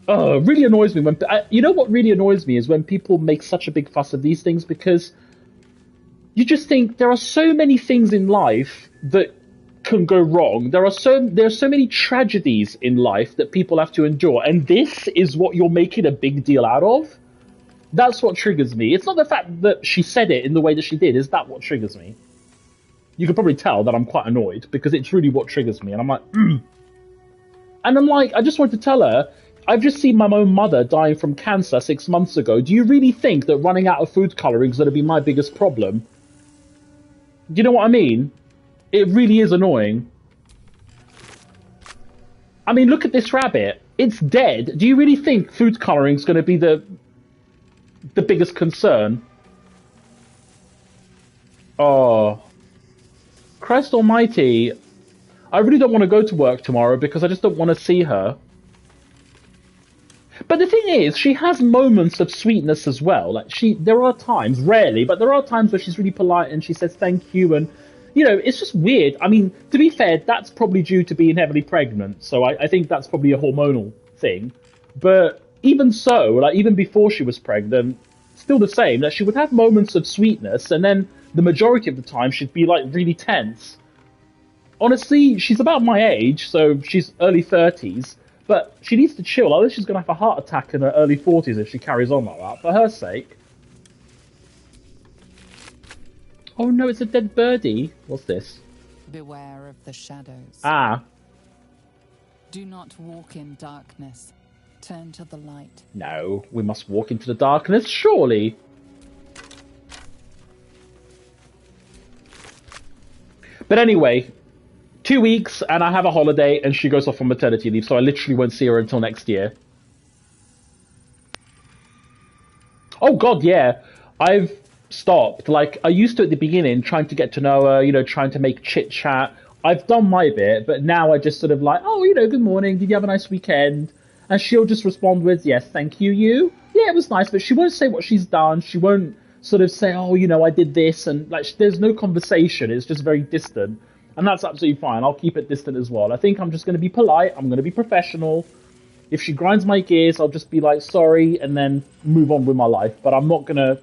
It really annoys me when... you know what really annoys me is when people make such a big fuss of these things, because you just think there are so many things in life that can go wrong. There are so many tragedies in life that people have to endure, and this is what you're making a big deal out of? That's what triggers me. It's not the fact that she said it in the way that she did. Is that what triggers me? You can probably tell that I'm quite annoyed, because it's really what triggers me. And I'm like, And I'm like, I just wanted to tell her, I've just seen my own mother dying from cancer 6 months ago. Do you really think that running out of food colouring is going to be my biggest problem? Do you know what I mean? It really is annoying. I mean, look at this rabbit. It's dead. Do you really think food colouring is going to be the biggest concern? Oh, Christ almighty. I really don't want to go to work tomorrow because I just don't want to see her. But the thing is, she has moments of sweetness as well. Like, there are times, rarely, but there are times where she's really polite and she says thank you, and, you know, it's just weird. I mean, to be fair, that's probably due to being heavily pregnant, so I think that's probably a hormonal thing. But even so, like, even before she was pregnant, still the same, that she would have moments of sweetness, and then the majority of the time she'd be, like, really tense. Honestly, she's about my age, so she's early 30s, but she needs to chill. Otherwise she's going to have a heart attack in her early 40s if she carries on like that, for her sake. Oh no, it's a dead birdie. What's this? Beware of the shadows. Ah. Do not walk in darkness. Turn to the light. No, we must walk into the darkness, surely. But anyway, 2 weeks and I have a holiday and she goes off on maternity leave, so I literally won't see her until next year. Oh god, yeah. I've stopped. Like, I used to at the beginning, trying to get to know her, you know, trying to make chit-chat. I've done my bit, but now I just sort of like, oh, you know, good morning, did you have a nice weekend? And she'll just respond with, yes, thank you, you? Yeah, it was nice, but she won't say what she's done. She won't sort of say, oh, you know, I did this, and like, there's no conversation. It's just very distant, and that's absolutely fine. I'll keep it distant as well. I think I'm just going to be polite. I'm going to be professional. If she grinds my gears, I'll just be like, sorry, and then move on with my life. But I'm not gonna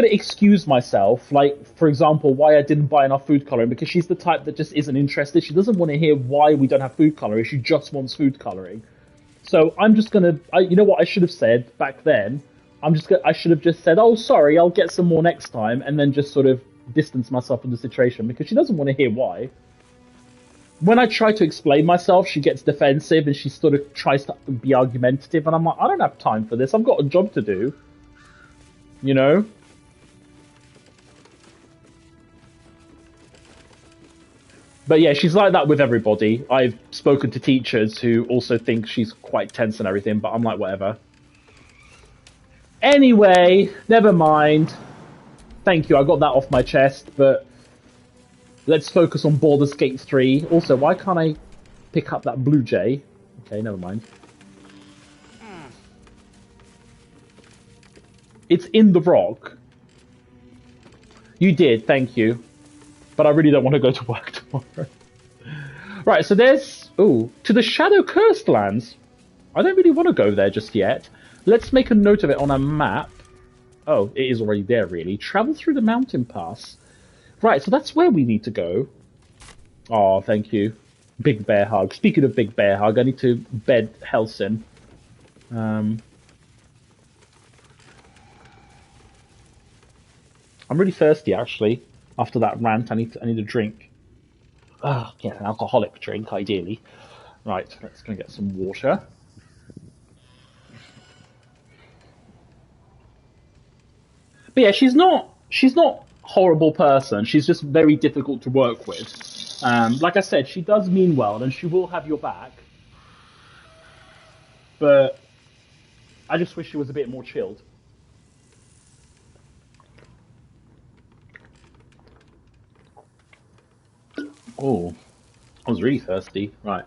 excuse myself, like, for example, why I didn't buy enough food coloring, because she's the type that just isn't interested. She doesn't want to hear why we don't have food coloring. She just wants food coloring. So I'm just you know what I should have said back then? I should have just said, oh, sorry, I'll get some more next time, and then just sort of distance myself from the situation, because she doesn't want to hear why. When I try to explain myself, she gets defensive, and she sort of tries to be argumentative, and I'm like, I don't have time for this. I've got a job to do. You know? But yeah, she's like that with everybody. I've spoken to teachers who also think she's quite tense and everything, but I'm like, whatever. Anyway, never mind. Thank you, I got that off my chest, but let's focus on Baldur's Gate 3. Also, why can't I pick up that blue jay? Okay, never mind. It's in the rock. You did, thank you. But I really don't want to go to work tomorrow. Right, so there's... Ooh, to the Shadow Cursed Lands. I don't really want to go there just yet. Let's make a note of it on a map. Oh, it is already there, really. Travel through the mountain pass. Right, so that's where we need to go. Oh, thank you. Big bear hug. Speaking of big bear hug, I need to bed Helsin. I'm really thirsty, actually. After that rant, I need a drink. Ah, yeah, an alcoholic drink, ideally. Right, let's go get some water. But yeah, she's not a horrible person. She's just very difficult to work with. Like I said, she does mean well, and she will have your back. But I just wish she was a bit more chilled. Oh, I was really thirsty. Right.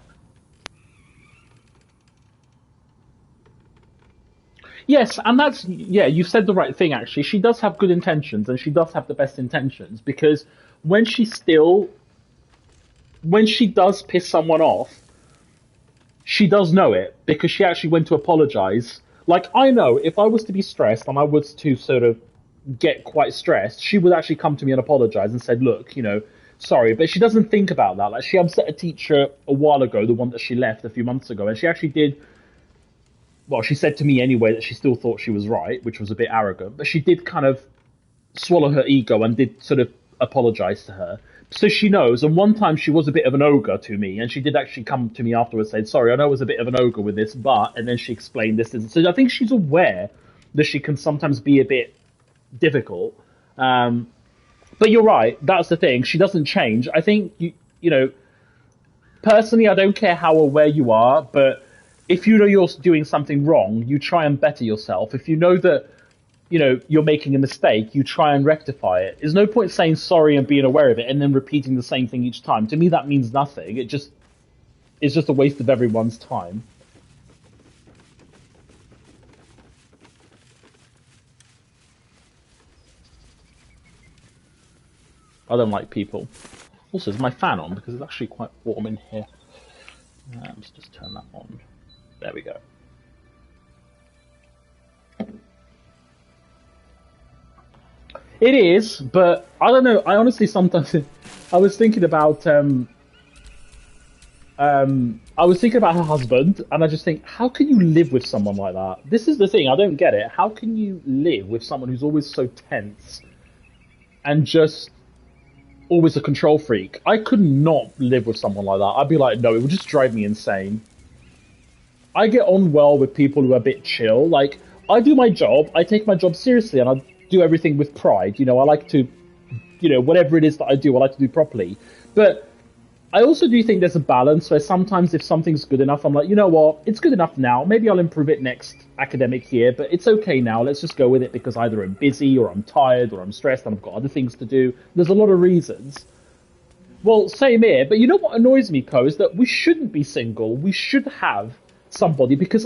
Yes, and that's, yeah, you've said the right thing, actually. She does have good intentions, and she does have the best intentions, because when she does piss someone off, she does know it, because she actually went to apologize. Like, I know, if I was to be stressed, and I was to sort of get quite stressed, she would actually come to me and apologize and said, look, you know, sorry, but she doesn't think about that. Like, she upset a teacher a while ago, the one that she left a few months ago, and she actually did... Well, she said to me anyway that she still thought she was right, which was a bit arrogant, but she did kind of swallow her ego and did sort of apologize to her. So she knows, and one time she was a bit of an ogre to me, and she did actually come to me afterwards and say, sorry, I know I was a bit of an ogre with this, but... And then she explained this. So I think she's aware that she can sometimes be a bit difficult. But you're right, that's the thing. She doesn't change. I think, you know, personally, I don't care how aware you are, but if you know you're doing something wrong, you try and better yourself. If you know that, you know, you're making a mistake, you try and rectify it. There's no point saying sorry and being aware of it and then repeating the same thing each time. To me, that means nothing. It's just a waste of everyone's time. I don't like people. Also, is my fan on? Because it's actually quite warm in here. Let's just turn that on. There we go. It is, but I don't know. I honestly sometimes... I was thinking about... I was thinking about her husband, and I just think, how can you live with someone like that? This is the thing, I don't get it. How can you live with someone who's always so tense and just always a control freak? I could not live with someone like that. I'd be like, no, it would just drive me insane. I get on well with people who are a bit chill. Like, I do my job, I take my job seriously, and I do everything with pride. You know, I like to, you know, whatever it is that I do, I like to do properly. But I also do think there's a balance where sometimes if something's good enough, I'm like, you know what, it's good enough now. Maybe I'll improve it next academic year, but it's okay now. Let's just go with it because either I'm busy or I'm tired or I'm stressed and I've got other things to do. There's a lot of reasons. Well, same here, but you know what annoys me, Ko, is that we shouldn't be single. We should have somebody, because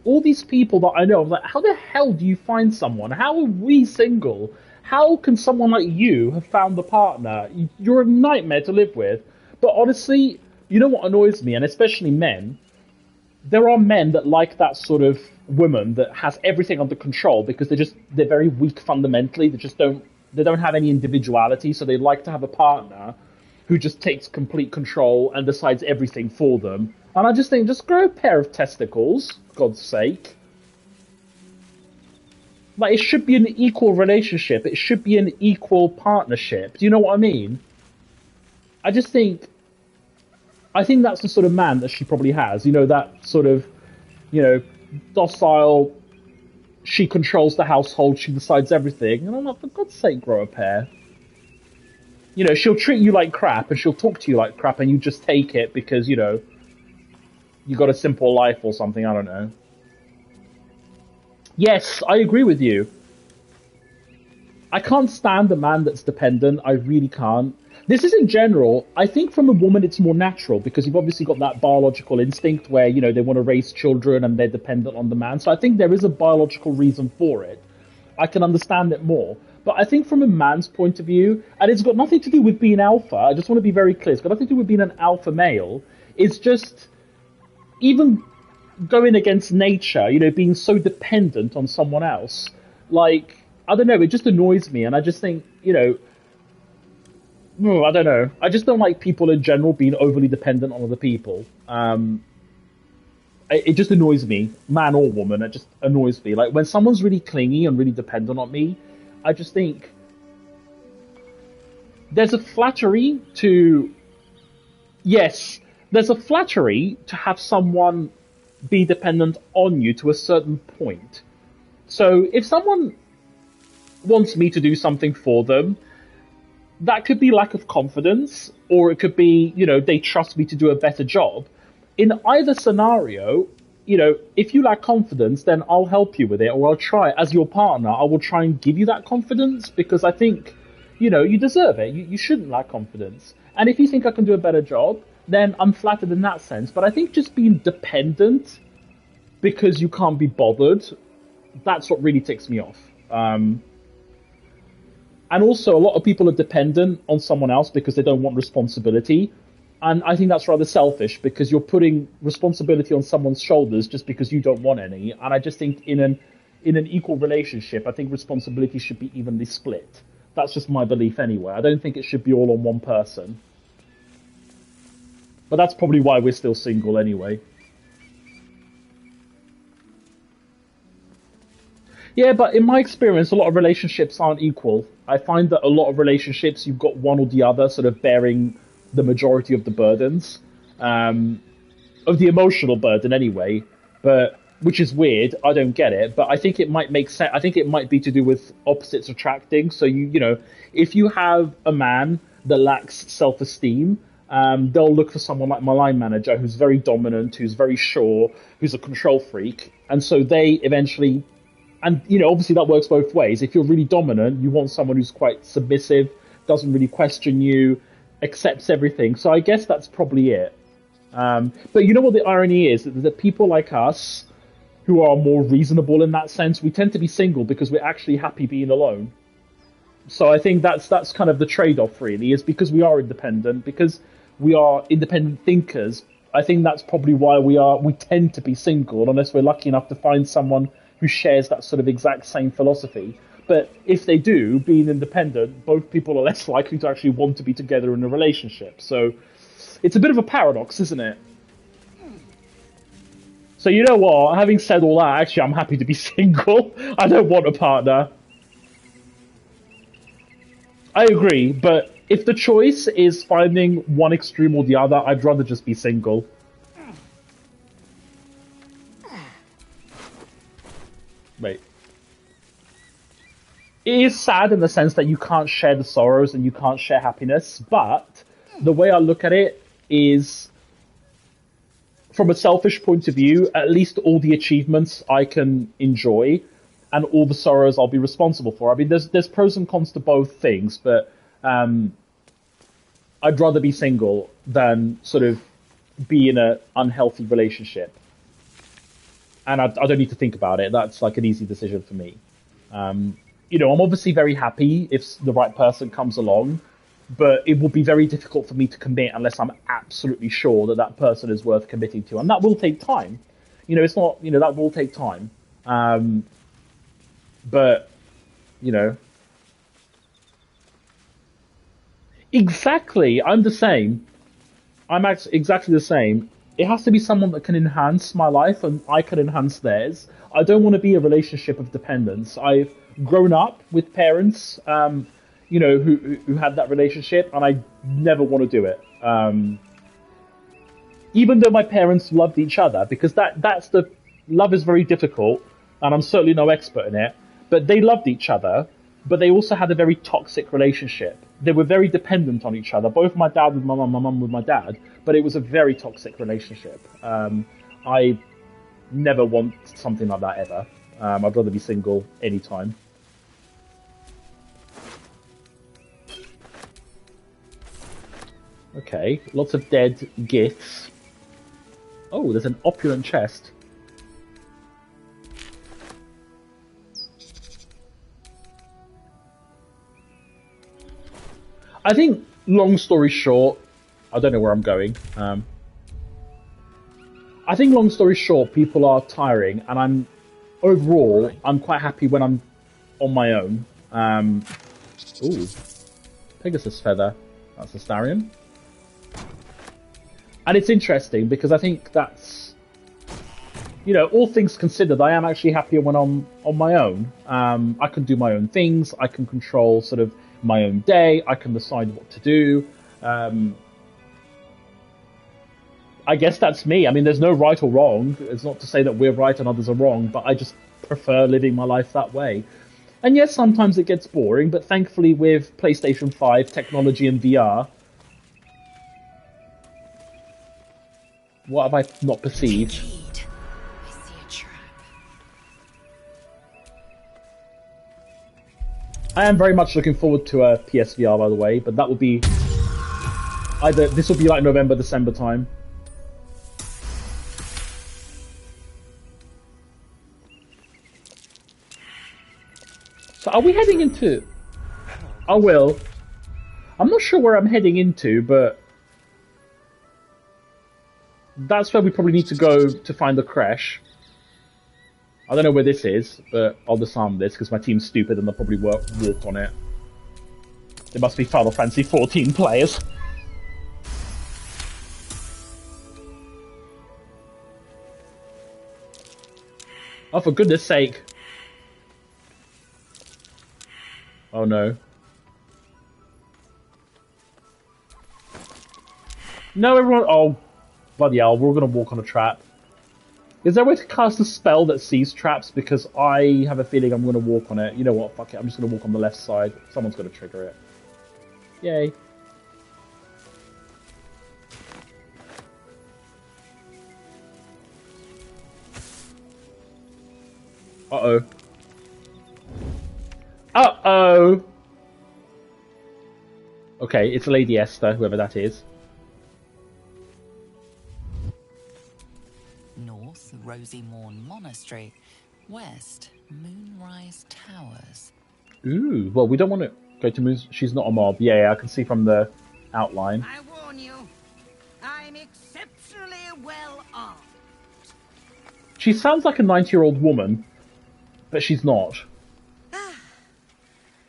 all these people that I know, I'm like, how the hell do you find someone? How are we single? How can someone like you have found the partner? You're a nightmare to live with. But honestly, you know what annoys me, and especially men, there are men that like that sort of woman that has everything under control because they're very weak fundamentally. They don't have any individuality, so they like to have a partner who just takes complete control and decides everything for them. And I just think, just grow a pair of testicles, for God's sake. Like, it should be an equal relationship. It should be an equal partnership. Do you know what I mean? I think that's the sort of man that she probably has. You know, that sort of, you know, docile, she controls the household, she decides everything. And I'm like, for God's sake, grow a pair. You know, she'll treat you like crap and she'll talk to you like crap and you just take it because, you know, you got a simple life or something, I don't know. Yes, I agree with you. I can't stand a man that's dependent. I really can't. This is in general. I think from a woman it's more natural because you've obviously got that biological instinct where, you know, they want to raise children and they're dependent on the man. So I think there is a biological reason for it. I can understand it more. But I think from a man's point of view, and it's got nothing to do with being alpha, I just want to be very clear, it's got nothing to do with being an alpha male. It's just, even going against nature, you know, being so dependent on someone else, like, I don't know, it just annoys me, and I just think, you know, I don't know, I just don't like people in general being overly dependent on other people. It just annoys me, man or woman, it just annoys me. Like, when someone's really clingy and really dependent on me, I just think there's a flattery to, yes, there's a flattery to have someone be dependent on you to a certain point. So if someone wants me to do something for them, that could be lack of confidence, or it could be, you know, they trust me to do a better job. In either scenario, you know, if you lack confidence, then I'll help you with it, or I'll try. As your partner, I will try and give you that confidence, because I think, you know, you deserve it. You shouldn't lack confidence. And if you think I can do a better job, then I'm flattered in that sense. But I think just being dependent because you can't be bothered, that's what really ticks me off. And also, a lot of people are dependent on someone else because they don't want responsibility. And I think that's rather selfish, because you're putting responsibility on someone's shoulders just because you don't want any. And I just think in an equal relationship, I think responsibility should be evenly split. That's just my belief anyway. I don't think it should be all on one person. But that's probably why we're still single anyway. Yeah, but in my experience, a lot of relationships aren't equal. I find that a lot of relationships, you've got one or the other sort of bearing the majority of the burdens, of the emotional burden anyway, but which is weird. I don't get it, but I think it might make sense. I think it might be to do with opposites attracting. So you know, if you have a man that lacks self-esteem, they'll look for someone like my line manager, who's very dominant, who's very sure, who's a control freak, and so they eventually. And, you know, obviously that works both ways. If you're really dominant, you want someone who's quite submissive, doesn't really question you, accepts everything. So I guess that's probably it. But you know what the irony is? That people like us, who are more reasonable in that sense, we tend to be single because we're actually happy being alone. So I think that's kind of the trade-off, really, is because we are independent, because we are independent thinkers. I think that's probably why we tend to be single, unless we're lucky enough to find someone who shares that sort of exact same philosophy. But if they do, being independent, both people are less likely to actually want to be together in a relationship. So it's a bit of a paradox, isn't it? So you know what? Having said all that, actually, I'm happy to be single. I don't want a partner. I agree, but if the choice is finding one extreme or the other, I'd rather just be single. Wait. It is sad in the sense that you can't share the sorrows and you can't share happiness, but the way I look at it is, from a selfish point of view, at least all the achievements I can enjoy and all the sorrows I'll be responsible for. I mean, there's pros and cons to both things, but I'd rather be single than sort of be in an unhealthy relationship. And I don't need to think about it. That's like an easy decision for me. You know, I'm obviously very happy if the right person comes along, but it will be very difficult for me to commit unless I'm absolutely sure that that person is worth committing to. And that will take time. You know, it's not. You know, that will take time. But you know, exactly. I'm the same. I'm exactly the same. It has to be someone that can enhance my life, and I can enhance theirs. I don't want to be a relationship of dependence. I've grown up with parents, you know, who had that relationship, and I never want to do it. Even though my parents loved each other, because that's the love is very difficult, and I'm certainly no expert in it. But they loved each other, but they also had a very toxic relationship. They were very dependent on each other. Both my dad with my mum with my dad, but it was a very toxic relationship. I never want something like that ever. I'd rather be single anytime. Okay, lots of dead giths. Oh, there's an opulent chest. I think, long story short, I don't know where I'm going. I think, long story short, people are tiring, and overall, I'm quite happy when I'm on my own. Ooh, Pegasus feather. That's a Starion. And it's interesting because I think that's, you know, all things considered, I am actually happier when I'm on my own. I can do my own things. I can control sort of my own day. I can decide what to do. I guess that's me. I mean, there's no right or wrong. It's not to say that we're right and others are wrong, but I just prefer living my life that way. And yes, sometimes it gets boring, but thankfully with PlayStation 5, technology and VR, what have I not perceived? Indeed. I see a trap. I am very much looking forward to a PSVR, by the way, but that will be this will be like November, December time. So are we heading into... I will. I'm not sure where I'm heading into, but that's where we probably need to go to find the crash. I don't know where this is, but I'll disarm this because my team's stupid and they'll probably walk on it. There must be Final Fantasy 14 players. Oh, for goodness sake. Oh no. No, everyone... Oh, bloody hell, we're gonna walk on a trap. Is there a way to cast a spell that sees traps? Because I have a feeling I'm gonna walk on it. You know what, fuck it, I'm just gonna walk on the left side. Someone's gonna trigger it. Yay. Uh-oh. Uh-oh! Okay, it's Lady Esther, whoever that is. North, Rosy Morn Monastery. West, Moonrise Towers. Ooh, well, we don't want to go to Moon... She's not a mob. Yeah, I can see from the outline. I warn you, I'm exceptionally well armed. She sounds like a 90-year-old woman, but she's not.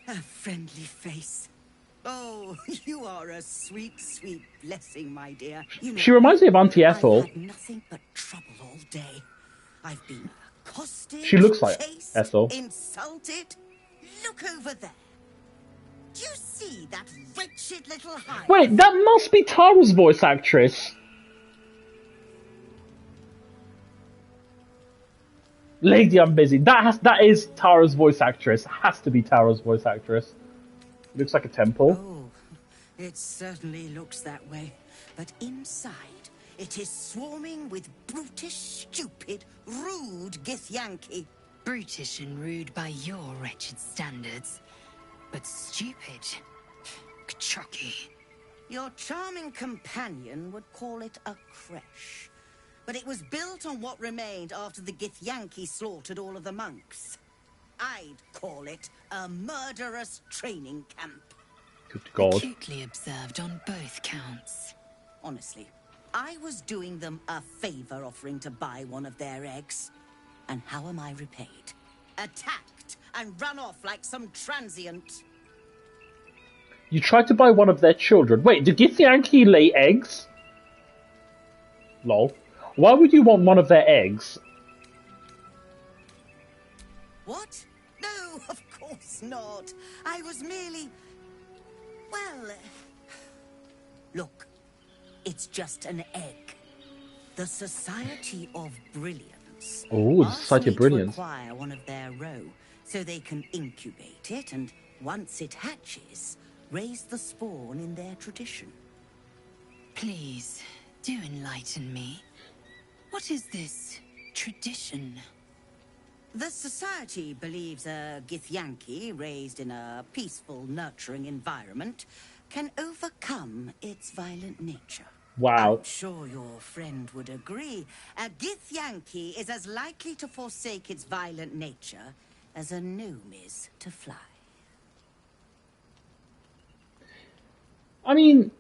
A friendly face. Oh, you are a sweet, sweet blessing, my dear. You know, She reminds me of Auntie Ethel. I've had nothing but trouble all day. I've been accosted, She looks like chased, Ethel. insulted. Look over there. Do you see that wretched little hive? Wait, that must be Tara's voice actress. Lady, I'm busy. That is Tara's voice actress. Has to be Tara's voice actress. Looks like a temple. Oh, it certainly looks that way. But inside, it is swarming with brutish, stupid, rude Githyanki. Brutish and rude by your wretched standards. But stupid. Kachaki. Your charming companion would call it a creche. But it was built on what remained after the Githyanki slaughtered all of the monks. I'd call it a murderous training camp. Good God. Acutely observed on both counts. Honestly, I was doing them a favor offering to buy one of their eggs. And how am I repaid? Attacked and run off like some transient. You tried to buy one of their children. Wait, do Githyanki lay eggs? Lol. Why would you want one of their eggs? What? No, of course not. I was merely... Well... Look, it's just an egg. The Society of Brilliance. Oh, the Society of Brilliance. To acquire one of their row, so they can incubate it, and once it hatches, raise the spawn in their tradition. Please, do enlighten me. What is this tradition? The Society believes a Githyanki raised in a peaceful, nurturing environment can overcome its violent nature. Wow. I'm sure your friend would agree. A Githyanki is as likely to forsake its violent nature as a gnome is to fly. I mean,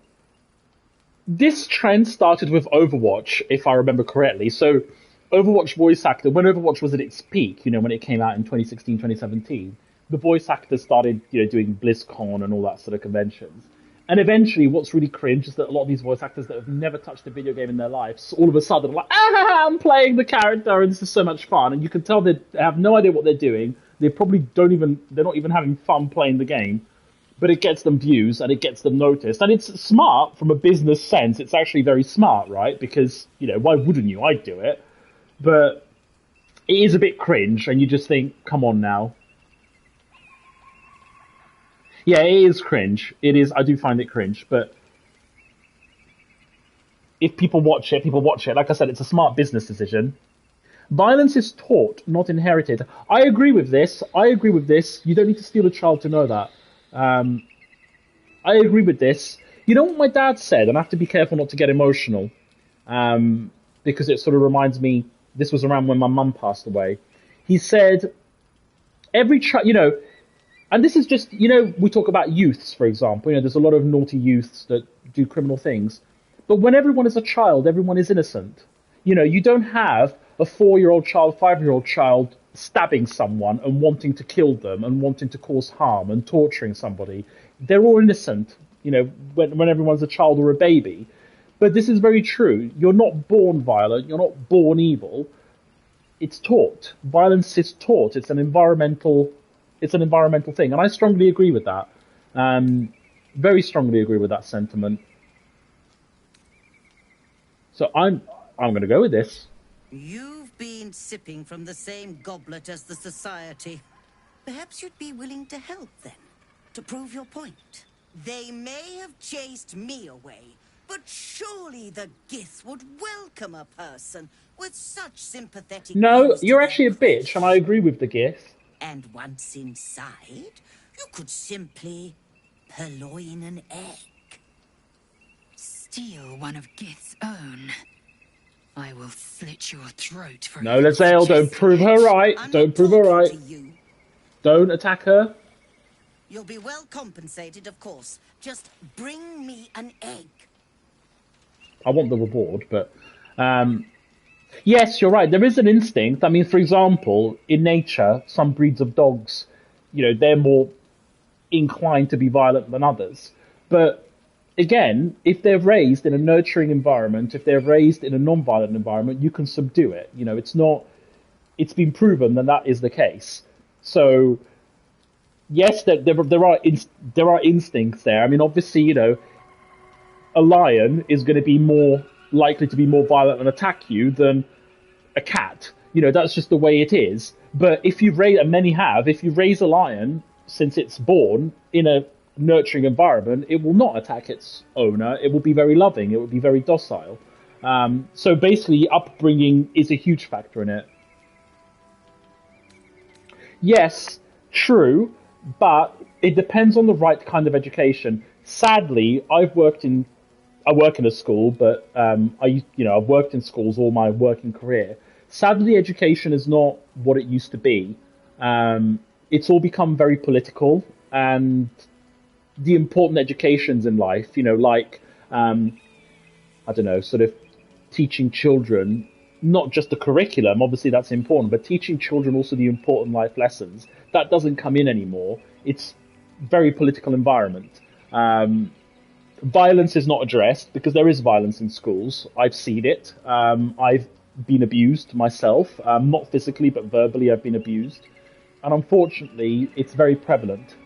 this trend started with Overwatch, if I remember correctly. So, Overwatch voice actor, when Overwatch was at its peak, when it came out in 2016, 2017, the voice actors started, doing BlizzCon and all that sort of conventions. And eventually, what's really cringe is that a lot of these voice actors that have never touched a video game in their lives, all of a sudden are like, I'm playing the character and this is so much fun. And you can tell they have no idea what they're doing. They probably they're not even having fun playing the game. But it gets them views and it gets them noticed. And it's smart from a business sense. It's actually very smart, right? Because, why wouldn't you? I'd do it. But it is a bit cringe, and you just think, come on now. Yeah, it is cringe. It is. I do find it cringe, but if people watch it, people watch it. Like I said, it's a smart business decision. Violence is taught, not inherited. I agree with this. You don't need to steal a child to know that. I agree with this. You know what my dad said, and I have to be careful not to get emotional, because it sort of reminds me, this was around when my mum passed away. He said, every child, and this is just, we talk about youths, for example. There's a lot of naughty youths that do criminal things. But when everyone is a child, everyone is innocent. You don't have a 4-year-old child, 5-year-old child stabbing someone and wanting to kill them and wanting to cause harm and torturing somebody. They're all innocent, when everyone's a child or a baby. But this is very true. You're not born violent. You're not born evil. It's taught. Violence is taught. It's an environmental thing. And I strongly agree with that. Very strongly agree with that sentiment. So I'm going to go with this. You've been sipping from the same goblet as the Society. Perhaps you'd be willing to help then, to prove your point. They may have chased me away, but surely the Gith would welcome a person with such sympathetic... No, you're actually a bitch, and I agree with the Gith. And once inside, you could simply purloin an egg. Steal one of Gith's own. I will slit your throat for... No, Lae'zel, don't prove her right. Don't prove her right. Don't attack her. You'll be well compensated, of course. Just bring me an egg. I want the reward, but... yes, you're right. There is an instinct. I mean, for example, in nature, some breeds of dogs, they're more inclined to be violent than others. But again, if they're raised in a nurturing environment, if they're raised in a non-violent environment, you can subdue it. It's been proven that is the case. So, yes, there are instincts there. I mean, obviously, a lion is going to be more likely to be more violent and attack you than a cat. That's just the way it is. But if you raise, and many have, if you raise a lion since it's born in a nurturing environment, it will not attack its owner. It will be very loving. It will be very docile. So basically, upbringing is a huge factor in it. Yes, true, but it depends on the right kind of education. Sadly, I work in a school, but I've worked in schools all my working career. Sadly, education is not what it used to be. It's all become very political, and the important educations in life, like I don't know, sort of teaching children not just the curriculum, obviously that's important, but teaching children also the important life lessons. That doesn't come in anymore. It's very political environment. Violence is not addressed because there is violence in schools. I've seen it. I've been abused myself, not physically, but verbally I've been abused. And unfortunately, it's very prevalent.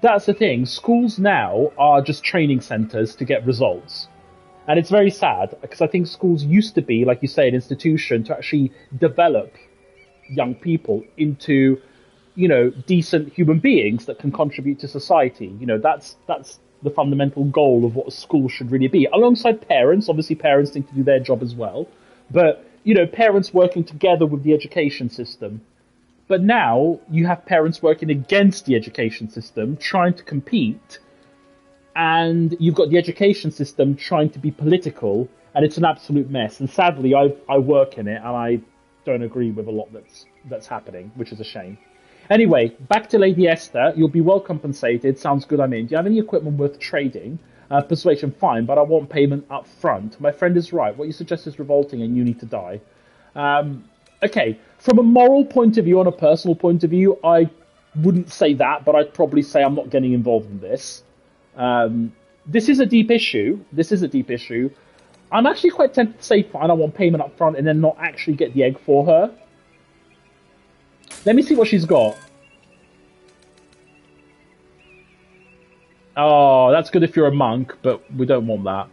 That's the thing. Schools now are just training centres to get results. And it's very sad, because I think schools used to be, like you say, an institution to actually develop young people into, decent human beings that can contribute to society. That's the fundamental goal of what a school should really be. Alongside parents, obviously parents need to do their job as well. But, parents working together with the education system. But now you have parents working against the education system, trying to compete, and you've got the education system trying to be political, and it's an absolute mess. And sadly, I work in it, and I don't agree with a lot that's happening, which is a shame. Anyway, back to Lady Esther. You'll be well compensated. Sounds good, I'm in. Do you have any equipment worth trading? Persuasion, fine, but I want payment up front. My friend is right. What you suggest is revolting, and you need to die. Okay, from a moral point of view, on a personal point of view, I wouldn't say that, but I'd probably say I'm not getting involved in this. This is a deep issue. I'm actually quite tempted to say, fine, I want payment up front and then not actually get the egg for her. Let me see what she's got. Oh, that's good if you're a monk, but we don't want that.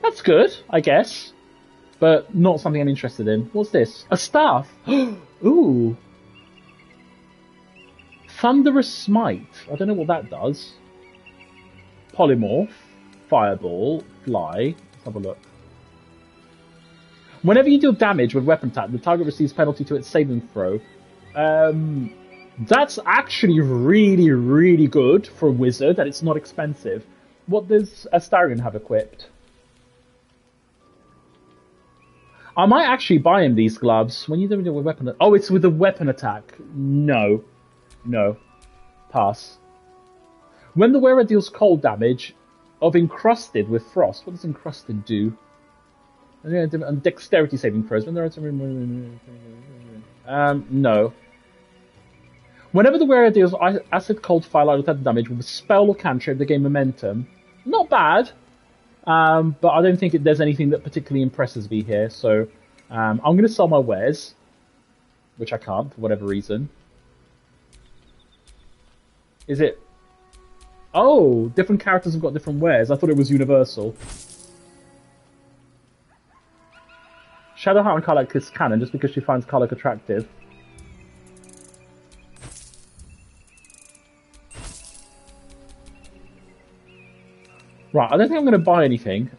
That's good, I guess, but not something I'm interested in. What's this? A staff? Ooh. Thunderous Smite. I don't know what that does. Polymorph. Fireball. Fly. Let's have a look. Whenever you deal damage with weapon attack, the target receives penalty to its saving throw. That's actually really, really good for a wizard, and it's not expensive. What does Astarion have equipped? I might actually buy him these gloves. When you do with weapon... Oh, it's with a weapon attack. No. Pass. When the wearer deals cold damage of encrusted with frost, what does encrusted do? And dexterity saving throws. When there are no. Whenever the wearer deals acid, cold, firelight, or tether damage with a spell or cantrip, they gain momentum. Not bad. But I don't think there's anything that particularly impresses me here, so I'm going to sell my wares, which I can't for whatever reason. Is it? Oh, different characters have got different wares. I thought it was universal. Shadowheart and Karlach kiss canon just because she finds Karlach attractive. Right, I don't think I'm going to buy anything.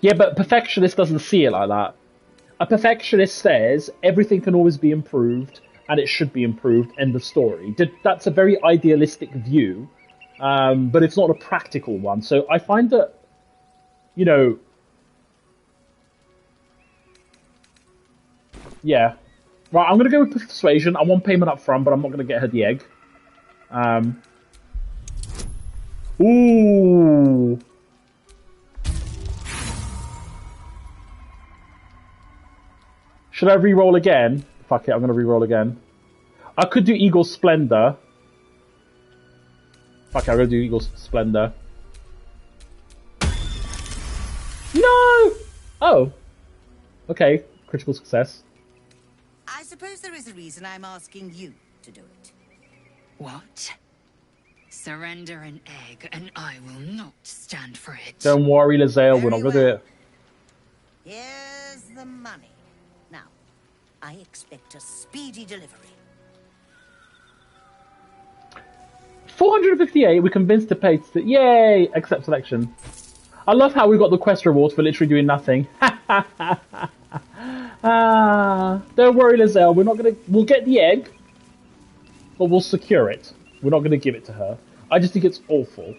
Yeah, but Perfectionist doesn't see it like that. A Perfectionist says everything can always be improved, and it should be improved, end of story. That's a very idealistic view, but it's not a practical one. So I find that, yeah. Right, I'm going to go with Persuasion. I want payment up front, but I'm not going to get her the egg. Ooh. Should I re-roll again? Fuck it, I'm going to re-roll again. I could do Eagle's Splendor. Fuck it, I'm going to do Eagle's Splendor. No! Oh. Okay, critical success. I suppose there is a reason I'm asking you to do it. What? Surrender an egg, and I will not stand for it. Don't worry, Lae'zel, we're not going to do it. Here's the money. Now, I expect a speedy delivery. 458, we convinced the page to... Yay! Accept selection. I love how we got the quest rewards for literally doing nothing. Don't worry, Lae'zel, we're not gonna... We'll get the egg, but we'll secure it. We're not gonna give it to her. I just think it's awful.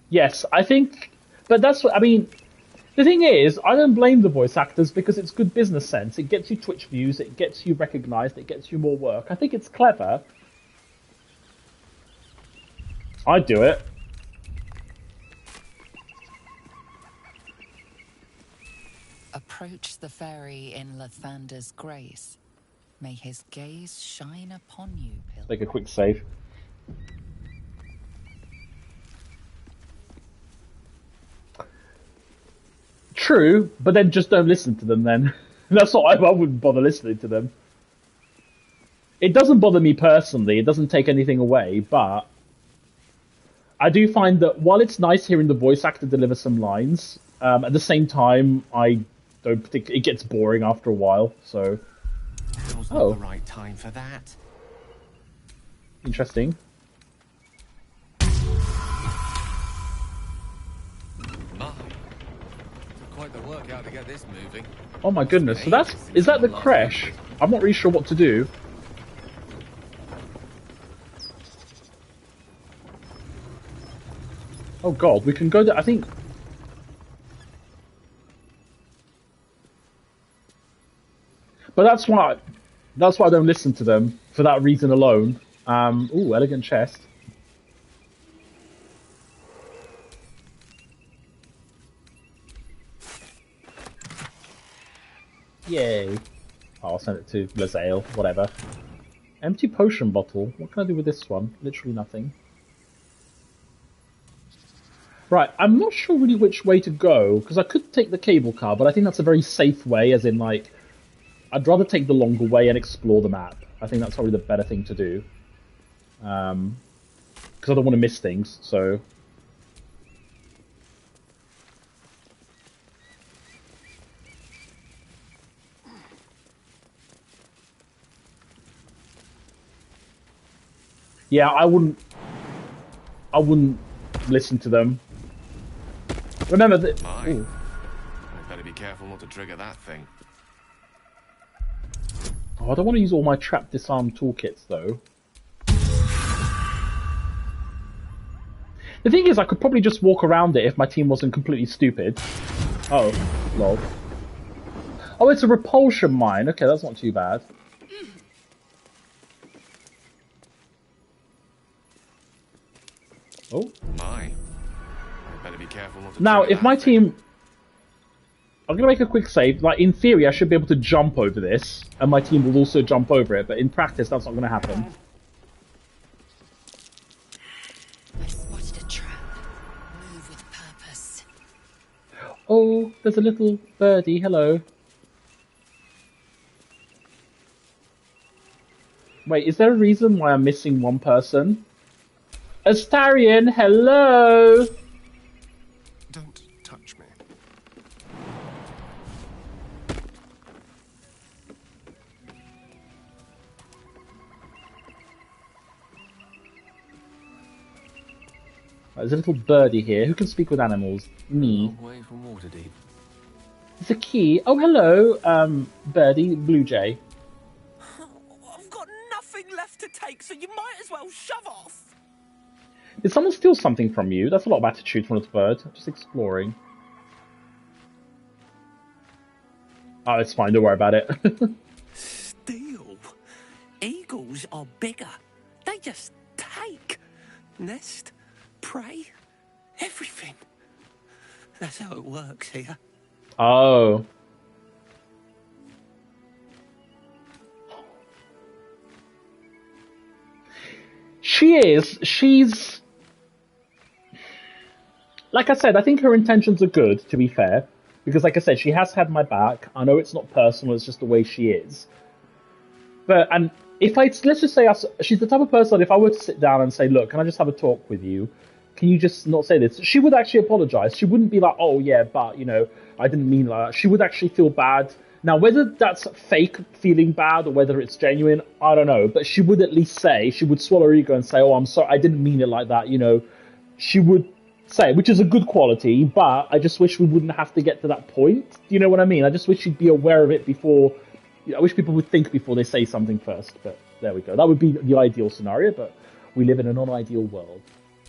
Yes, I think... But that's what... I mean, The thing is, I don't blame the voice actors because it's good business sense. It gets you Twitch views, it gets you recognised, it gets you more work. I think it's clever. I'd do it. Approach the fairy in Lathander's grace. May his gaze shine upon you, pilgrim. Make a quick save. True, but then just don't listen to them then. That's what I wouldn't bother listening to them. It doesn't bother me personally, it doesn't take anything away, but I do find that while it's nice hearing the voice actor deliver some lines, at the same time, I don't think it gets boring after a while, so... Now's not the right time for that. Interesting. My, took quite the work out to get this moving. Oh my goodness, so is that the creche? I'm not really sure what to do. Oh god, we can go there, I think... But that's why I don't listen to them, for that reason alone. Ooh, elegant chest. Yay. Oh, I'll send it to Lazael, whatever. Empty potion bottle. What can I do with this one? Literally nothing. Right, I'm not sure really which way to go, because I could take the cable car, but I think that's a very safe way, as in, like, I'd rather take the longer way and explore the map. I think that's probably the better thing to do. Because I don't want to miss things, so... Yeah, I wouldn't listen to them. Remember that... I better be careful not to trigger that thing. Oh, I don't want to use all my trap disarm toolkits, though. The thing is, I could probably just walk around it if my team wasn't completely stupid. Oh, lol. Oh, it's a repulsion mine. Okay, that's not too bad. Oh. I better be careful not to Now, trigger if my that thing. team... I'm going to make a quick save. Like, in theory, I should be able to jump over this, and my team will also jump over it, but in practice, that's not going to happen. I spotted a trap. Move with purpose. Oh, there's a little birdie. Hello. Wait, is there a reason why I'm missing one person? Astarion, hello! Don't touch me. There's a little birdie here. Who can speak with animals? Me. Long way from Waterdeep. There's a key. Oh, hello, birdie, blue jay. I've got nothing left to take, so you might as well shove off. Did someone steal something from you? That's a lot of attitude from a bird. Just exploring. Oh, it's fine. Don't worry about it. Steal? Eagles are bigger. They just take. Nest, prey, everything. That's how it works here. Oh. She's... Like I said, I think her intentions are good, to be fair. Because like I said, she has had my back. I know it's not personal, it's just the way she is. But, and if let's just say, she's the type of person, if I were to sit down and say, look, can I just have a talk with you? Can you just not say this? She would actually apologise. She wouldn't be like, oh yeah, but, you know, I didn't mean like that. She would actually feel bad. Now, whether that's fake feeling bad or whether it's genuine, I don't know. But she would at least say, she would swallow her ego and say, oh, I'm sorry, I didn't mean it like that, you know. She would say, which is a good quality, but I just wish we wouldn't have to get to that point. Do you know what I mean? I just wish she'd be aware of it before... I wish people would think before they say something first, but there we go. That would be the ideal scenario, but we live in a non-ideal world.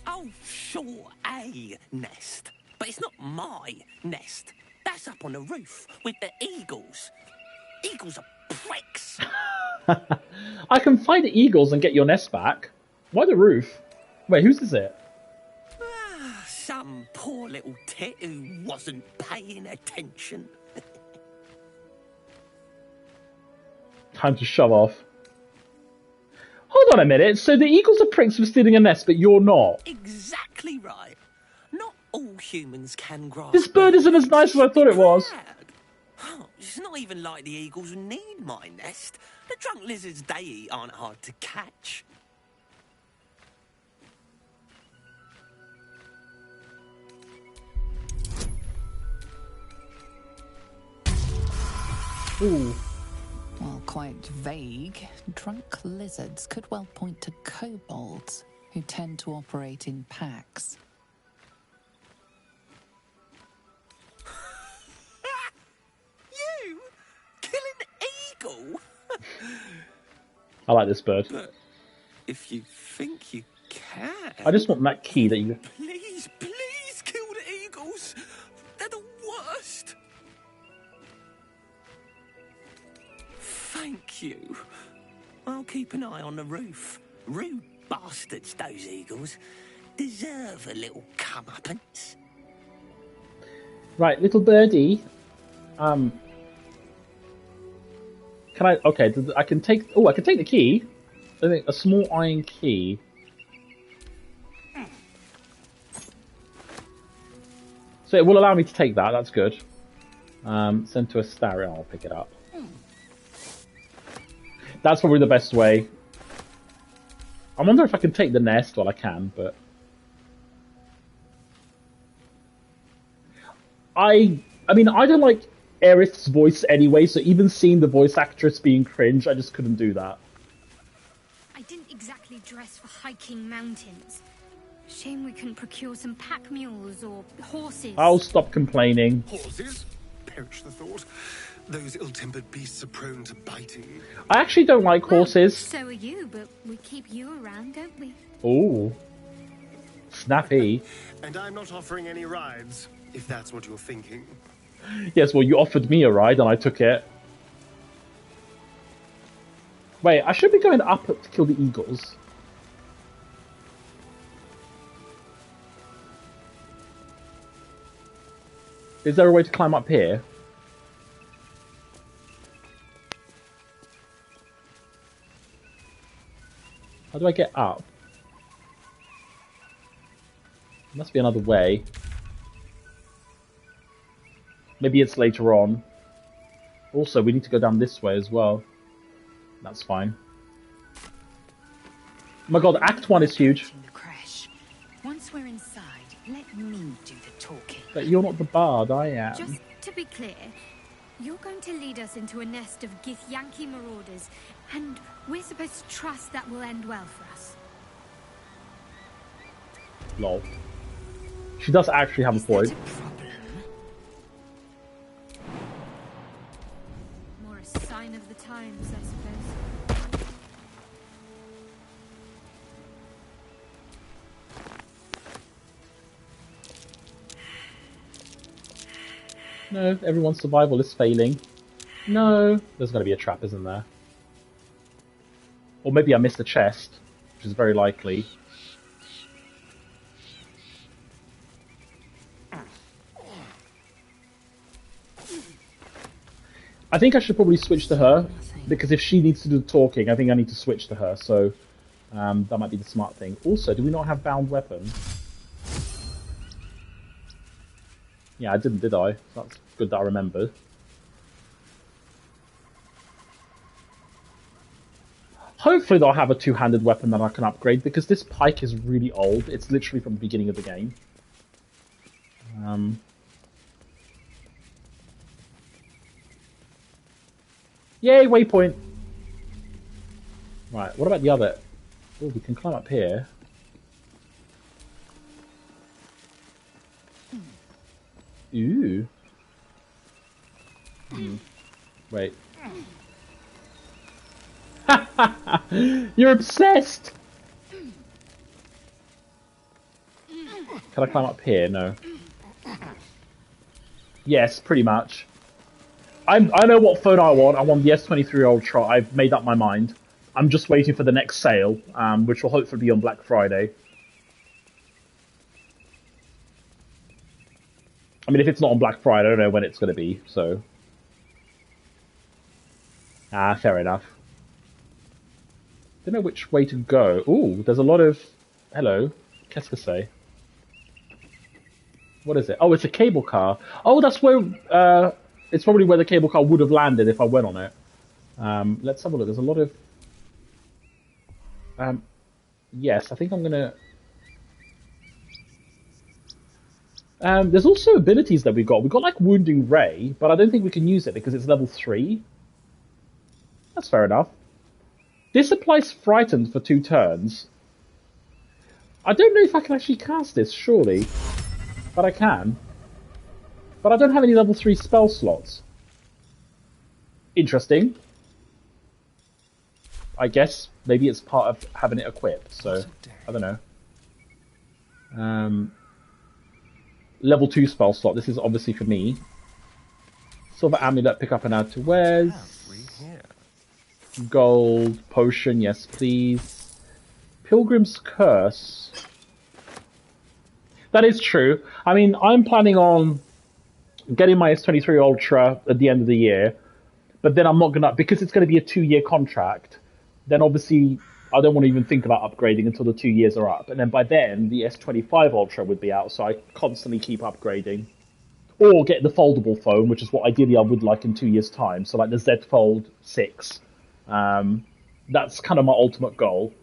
Oh, sure, a nest. But it's not my nest. That's up on the roof with the eagles. Eagles are pricks. I can find the eagles and get your nest back. Why the roof? Wait, whose is it? Some poor little tit who wasn't paying attention. Time to shove off. Hold on a minute. So the eagles are pricks for stealing a nest, but you're not. Exactly right. Not all humans can grasp. This bird isn't as nice as I thought it was. Oh, it's not even like the eagles need my nest. The drunk lizards they eat aren't hard to catch. Ooh. While quite vague, drunk lizards could well point to kobolds, who tend to operate in packs. You? Kill an eagle? I like this bird. But if you think you can... I just want that key that you... Please, please kill the eagles. They're the worst. Thank you. I'll keep an eye on the roof. Rude bastards, those eagles. Deserve a little comeuppance. Right, little birdie. Can I... Okay, I can take... Oh, I can take the key. I think a small iron key. So it will allow me to take that, that's good. Send to a star, I'll pick it up. That's probably the best way. I wonder if I can take the nest. Well, I can, but... I mean, I don't like Aerith's voice anyway, so even seeing the voice actress being cringe, I just couldn't do that. I didn't exactly dress for hiking mountains. Shame we couldn't procure some pack mules or horses. I'll stop complaining. Horses? Perish the thought. Those ill-tempered beasts are prone to biting. I actually don't like horses. So are you, but we keep you around, don't we? Ooh. Snappy. And I'm not offering any rides, if that's what you're thinking. Yes, well, you offered me a ride and I took it. Wait, I should be going up to kill the eagles. Is there a way to climb up here? How do I get up? There must be another way. Maybe it's later on. Also, we need to go down this way as well. That's fine. Oh my god, Act 1 is huge. The crash. Once we're inside, let me do the talking. But you're not the bard, I am. Just to be clear, you're going to lead us into a nest of Githyanki marauders, and we're supposed to trust that will end well for us. Lol. She does actually have a point. More a sign of the times, I suppose. No, everyone's survival is failing. No, there's going to be a trap, isn't there? Or maybe I missed a chest, which is very likely. I think I should probably switch to her, because if she needs to do the talking, I think I need to switch to her, so that might be the smart thing. Also, do we not have bound weapon? Yeah, I didn't, did I? That's good that I remembered. Hopefully they'll have a two-handed weapon that I can upgrade, because this pike is really old. It's literally from the beginning of the game. Yay, waypoint! Right, what about the other? Oh, we can climb up here. Ooh. Wait. You're obsessed! Can I climb up here? No. Yes, pretty much. I know what phone I want. I want the S23 Ultra. I've made up my mind. I'm just waiting for the next sale, which will hopefully be on Black Friday. I mean, if it's not on Black Friday, I don't know when it's going to be, so... fair enough. Don't know which way to go. Ooh, there's a lot of... Hello. Qu'est-ce que c'est? What is it? Oh, it's a cable car. Oh, that's where... it's probably where the cable car would have landed if I went on it. Let's have a look. There's a lot of... yes, I think I'm gonna... there's also abilities that we got. We got like Wounding Ray, but I don't think we can use it because it's level 3. That's fair enough. This applies Frightened for 2 turns. I don't know if I can actually cast this, surely. But I can. But I don't have any level 3 spell slots. Interesting. I guess maybe it's part of having it equipped, so I don't know. Level 2 spell slot, this is obviously for me. Silver Amulet, pick up and add to Wes. Gold, potion, yes please. Pilgrim's Curse. That is true. I mean, I'm planning on getting my S23 Ultra at the end of the year, but then I'm not gonna, because it's gonna be a 2-year contract, then obviously I don't want to even think about upgrading until the 2 years are up. And then by then, the S25 Ultra would be out, so I constantly keep upgrading. Or get the foldable phone, which is what ideally I would like in 2 years' time. So like the Z Fold 6. That's kind of my ultimate goal.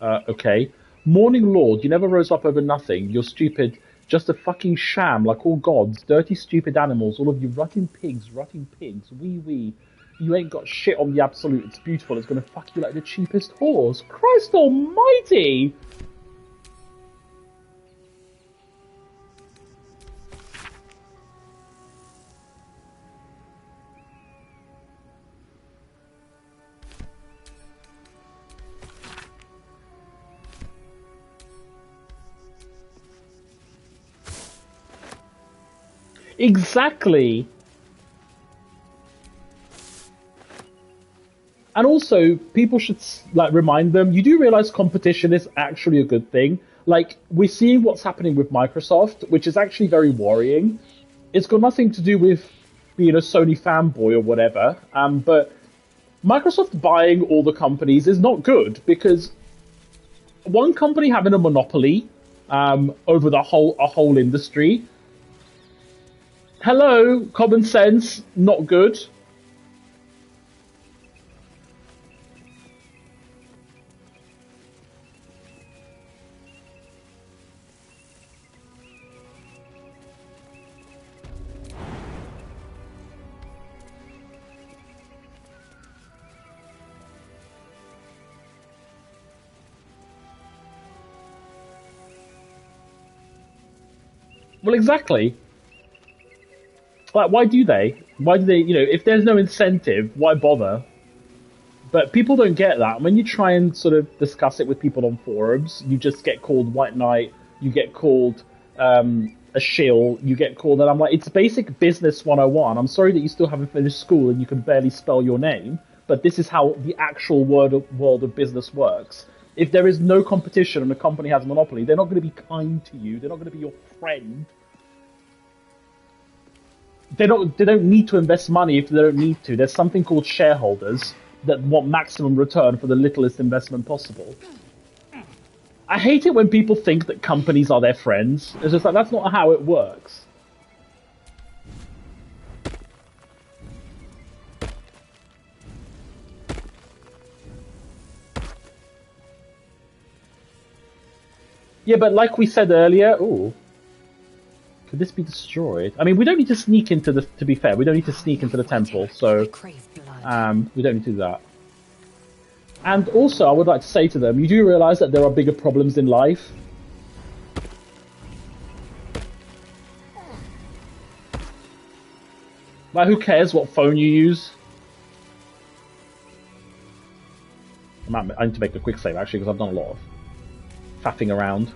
Okay. Morning Lord, you never rose up over nothing. You're stupid. Just a fucking sham, like all gods. Dirty, stupid animals. All of you rutting pigs. Wee wee. You ain't got shit on the absolute. It's beautiful. It's gonna fuck you like the cheapest horse. Christ almighty! Exactly. And also, people should like remind them. You do realize competition is actually a good thing. Like we're seeing what's happening with Microsoft, which is actually very worrying. It's got nothing to do with being a Sony fanboy or whatever. But Microsoft buying all the companies is not good because one company having a monopoly over the whole industry. Hello, common sense, not good. Well, exactly. Like, why do they? Why do they, you know, if there's no incentive, why bother? But people don't get that. When you try and sort of discuss it with people on forums, you just get called White Knight, you get called a shill, you get called, and I'm like, it's basic business 101. I'm sorry that you still haven't finished school and you can barely spell your name, but this is how the actual world of business works. If there is no competition and a company has a monopoly, they're not going to be kind to you, they're not going to be your friend. They don't need to invest money if they don't need to. There's something called shareholders that want maximum return for the littlest investment possible. I hate it when people think that companies are their friends. It's just like, that's not how it works. Yeah, but like we said earlier, ooh. Could this be destroyed? I mean, we don't need to sneak into the... To be fair, we don't need to sneak into the temple, so... we don't need to do that. And also, I would like to say to them, you do realise that there are bigger problems in life? Like, who cares what phone you use? I need to make a quick save actually because I've done a lot of faffing around.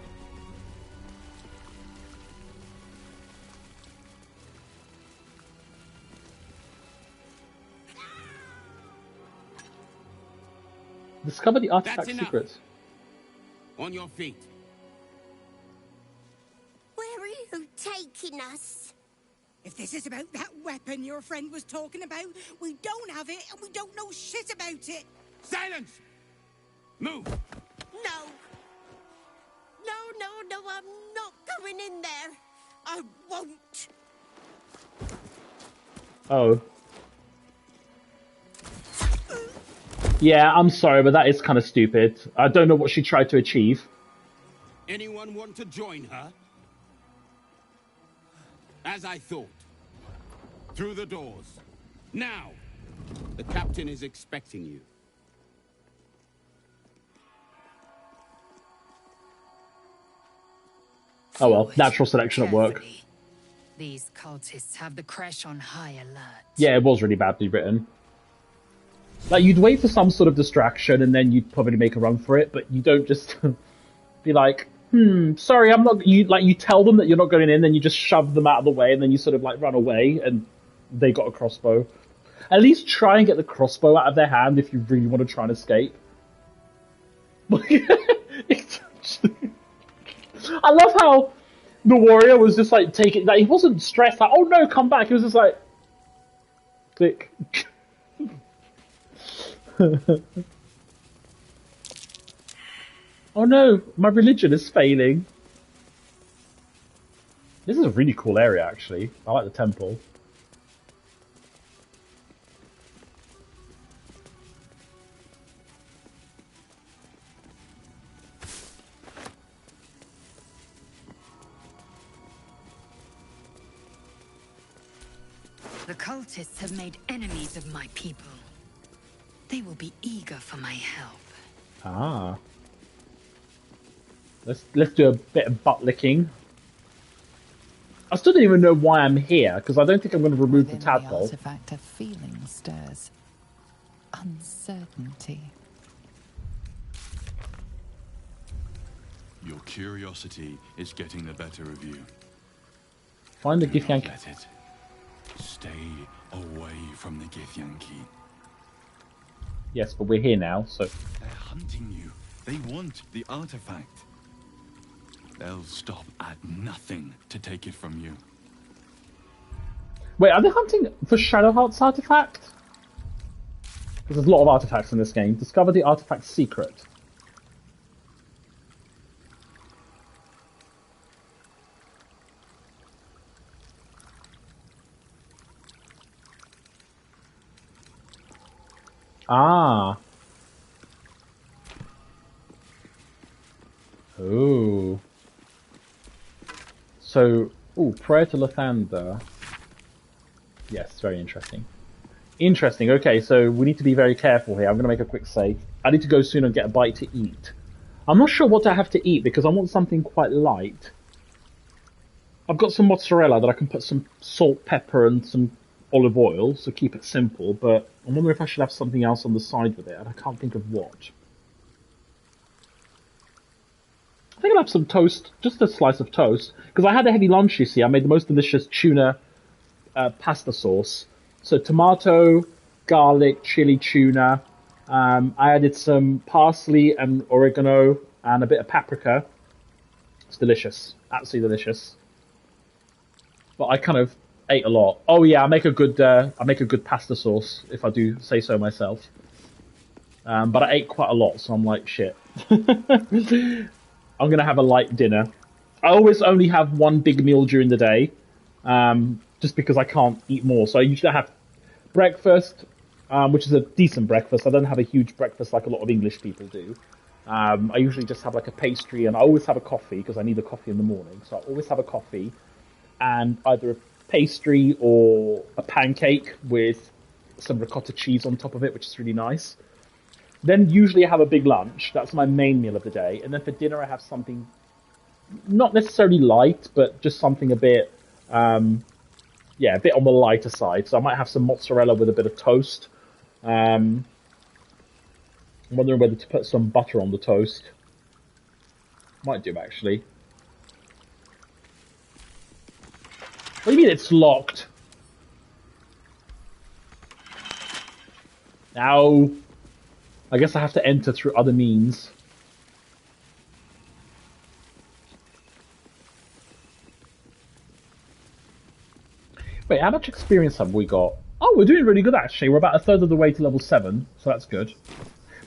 Discover the artifact secrets. On your feet. Where are you taking us? If this is about that weapon your friend was talking about, we don't have it and we don't know shit about it. Silence! Move! No. No, I'm not going in there. I won't. Oh. Yeah, I'm sorry, but that is kind of stupid. I don't know what she tried to achieve. Anyone want to join her? As I thought. Through the doors. Now! The captain is expecting you. Oh well, natural selection at work. These cultists have the crash on high alert. Yeah, it was really badly written. Like, you'd wait for some sort of distraction and then you'd probably make a run for it, but you don't just be like, sorry, I'm not... You tell them that you're not going in, then you just shove them out of the way, and then you sort of, like, run away, and they got a crossbow. At least try and get the crossbow out of their hand if you really want to try and escape. I love how the warrior was just, like, taking... Like, he wasn't stressed, like, oh no, come back. He was just like... Click. Oh no, my religion is failing. This is a really cool area, actually. I like the temple. The cultists have made enemies of my people. They will be eager for my help. Ah. Let's do a bit of butt licking. I still don't even know why I'm here, because I don't think I'm going to remove the tadpole. The artifact of feeling stirs. Uncertainty. Your curiosity is getting the better of you. Find the Do not Githyanki. let it. Stay away from the Githyanki. Yes, but we're here now, so... They're hunting you. They want the artifact. They'll stop at nothing to take it from you. Wait, are they hunting for Shadowheart's artifact? Because there's a lot of artifacts in this game. Discover the artifact's secret. Ah. Oh. So, prayer to Lathander. Yes, very interesting. Interesting. Okay, so we need to be very careful here. I'm going to make a quick save. I need to go soon and get a bite to eat. I'm not sure what I have to eat because I want something quite light. I've got some mozzarella that I can put some salt, pepper, and some olive oil, so keep it simple, but I'm wondering if I should have something else on the side with it, and I can't think of what. I think I'll have some toast, just a slice of toast, because I had a heavy lunch, you see. I made the most delicious tuna pasta sauce. So tomato, garlic, chili tuna. I added some parsley and oregano and a bit of paprika. It's delicious, absolutely delicious. But I kind of ate a lot. Oh yeah, I make a good pasta sauce if I do say so myself. But I ate quite a lot, so I'm like, shit. I'm gonna have a light dinner. I always only have one big meal during the day, just because I can't eat more. So I usually have breakfast, which is a decent breakfast. I don't have a huge breakfast like a lot of English people do. I usually just have like a pastry, and I always have a coffee because I need a coffee in the morning. So I always have a coffee, and either a pastry or a pancake with some ricotta cheese on top of it, which is really nice. Then usually I have a big lunch. That's my main meal of the day. And then for dinner I have something not necessarily light, but just something a bit, a bit on the lighter side. So I might have some mozzarella with a bit of toast. And I'm wondering whether to put some butter on the toast. Might do, actually. What do you mean it's locked? Ow. I guess I have to enter through other means. Wait, how much experience have we got? Oh, we're doing really good, actually. We're about a third of the way to level 7, so that's good.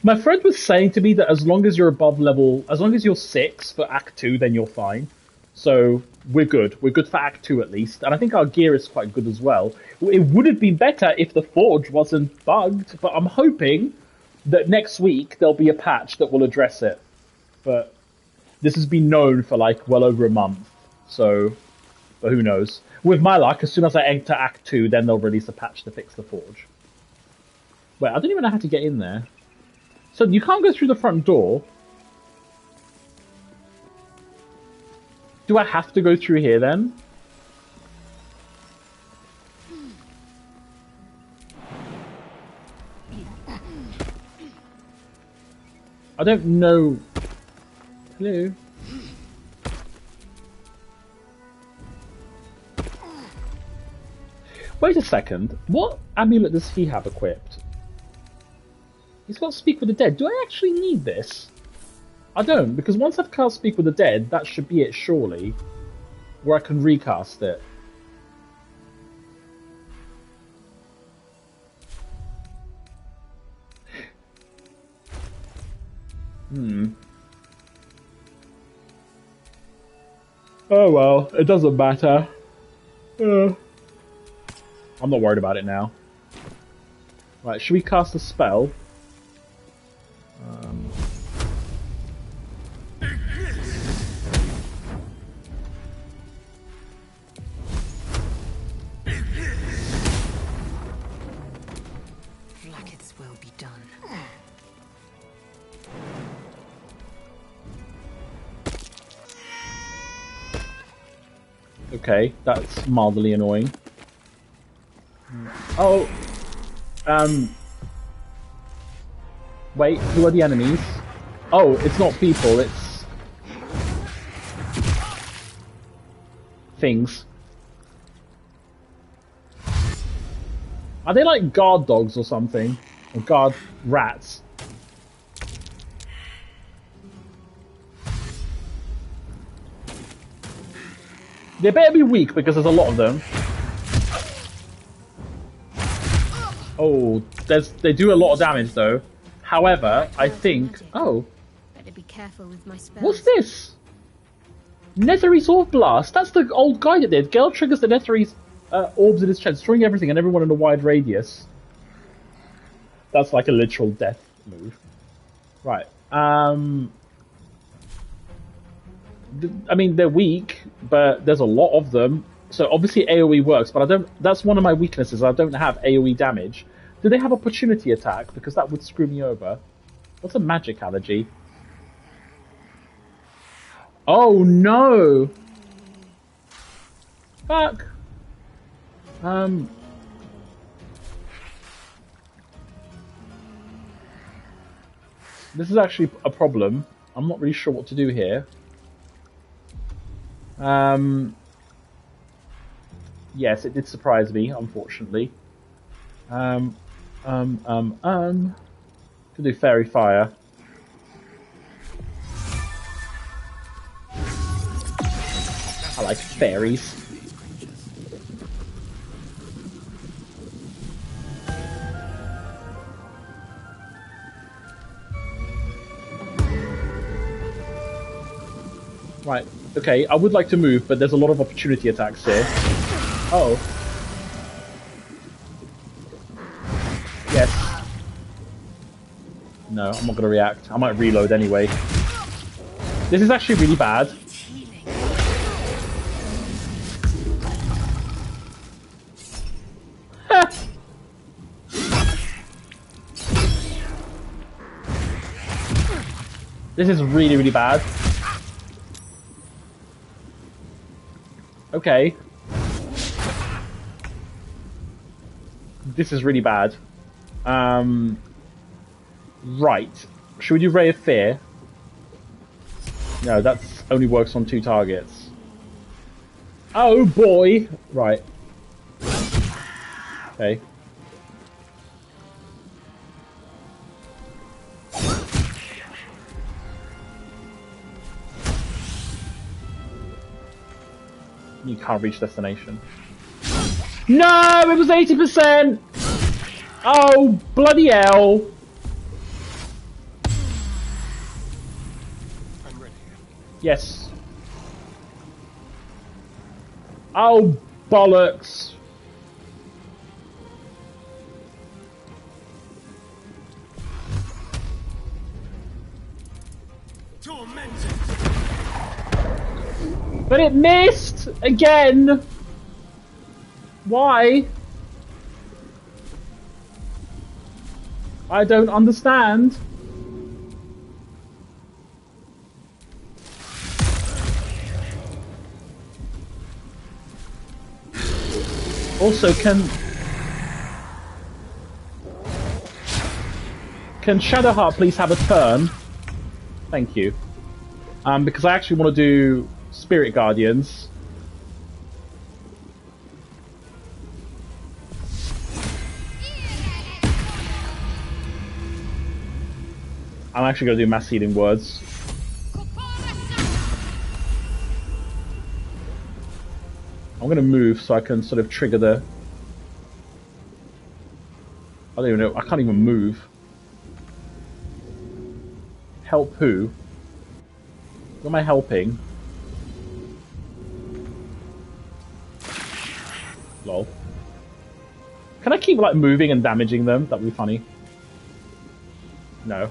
My friend was saying to me that as long as you're above level... As long as you're 6 for Act 2, then you're fine. So, we're good. We're good for Act 2, at least. And I think our gear is quite good as well. It would have been better if the Forge wasn't bugged, but I'm hoping that next week there'll be a patch that will address it. But this has been known for, like, well over a month. So, but who knows? With my luck, as soon as I enter Act 2, then they'll release a patch to fix the Forge. Wait, I don't even know how to get in there. So you can't go through the front door. Do I have to go through here then? I don't know. Hello? Wait a second. What amulet does he have equipped? He's got Speak with the Dead. Do I actually need this? I don't, because once I've cast Speak with the Dead, that should be it, surely. Where I can recast it. Oh well, it doesn't matter. I'm not worried about it now. Right, should we cast a spell? Blackets will be done. Okay, that's mildly annoying. Oh, wait, who are the enemies? Oh, it's not people, it's... things. Are they like guard dogs or something? Or guard rats? They better be weak because there's a lot of them. Oh, they do a lot of damage though. However, I think... Oh. Better be careful with my spells. What's this? Netherese Orb Blast. That's the old guy that did. Gale triggers the Netherese orbs in his chest, destroying everything and everyone in a wide radius. That's like a literal death move. Right. I mean, they're weak, but there's a lot of them. So obviously AoE works, but I don't. That's one of my weaknesses. I don't have AoE damage. Do they have opportunity attack? Because that would screw me over. What's a magic allergy? Oh no! Fuck. This is actually a problem. I'm not really sure what to do here. Yes, it did surprise me, unfortunately. To do Fairy Fire. I like fairies. Right, okay, I would like to move, but there's a lot of opportunity attacks here. Oh. Yes. No, I'm not going to react. I might reload anyway. This is actually really bad. This is really, really bad. Okay. This is really bad. Right. Should we do Ray of Fear? No, that's only works on 2 targets. Oh boy! Right. Okay. You can't reach destination. No! It was 80%! Oh, bloody hell! I'm ready. Yes. Oh, bollocks! Tormented. But it missed! Again! Why? I don't understand. Also, can Shadowheart please have a turn? Thank you. Because I actually want to do Spirit Guardians. I'm actually going to do Mass Healing Words. I'm going to move so I can sort of trigger the... I don't even know. I can't even move. Help who? Who am I helping? Lol. Can I keep like moving and damaging them? That'd be funny. No.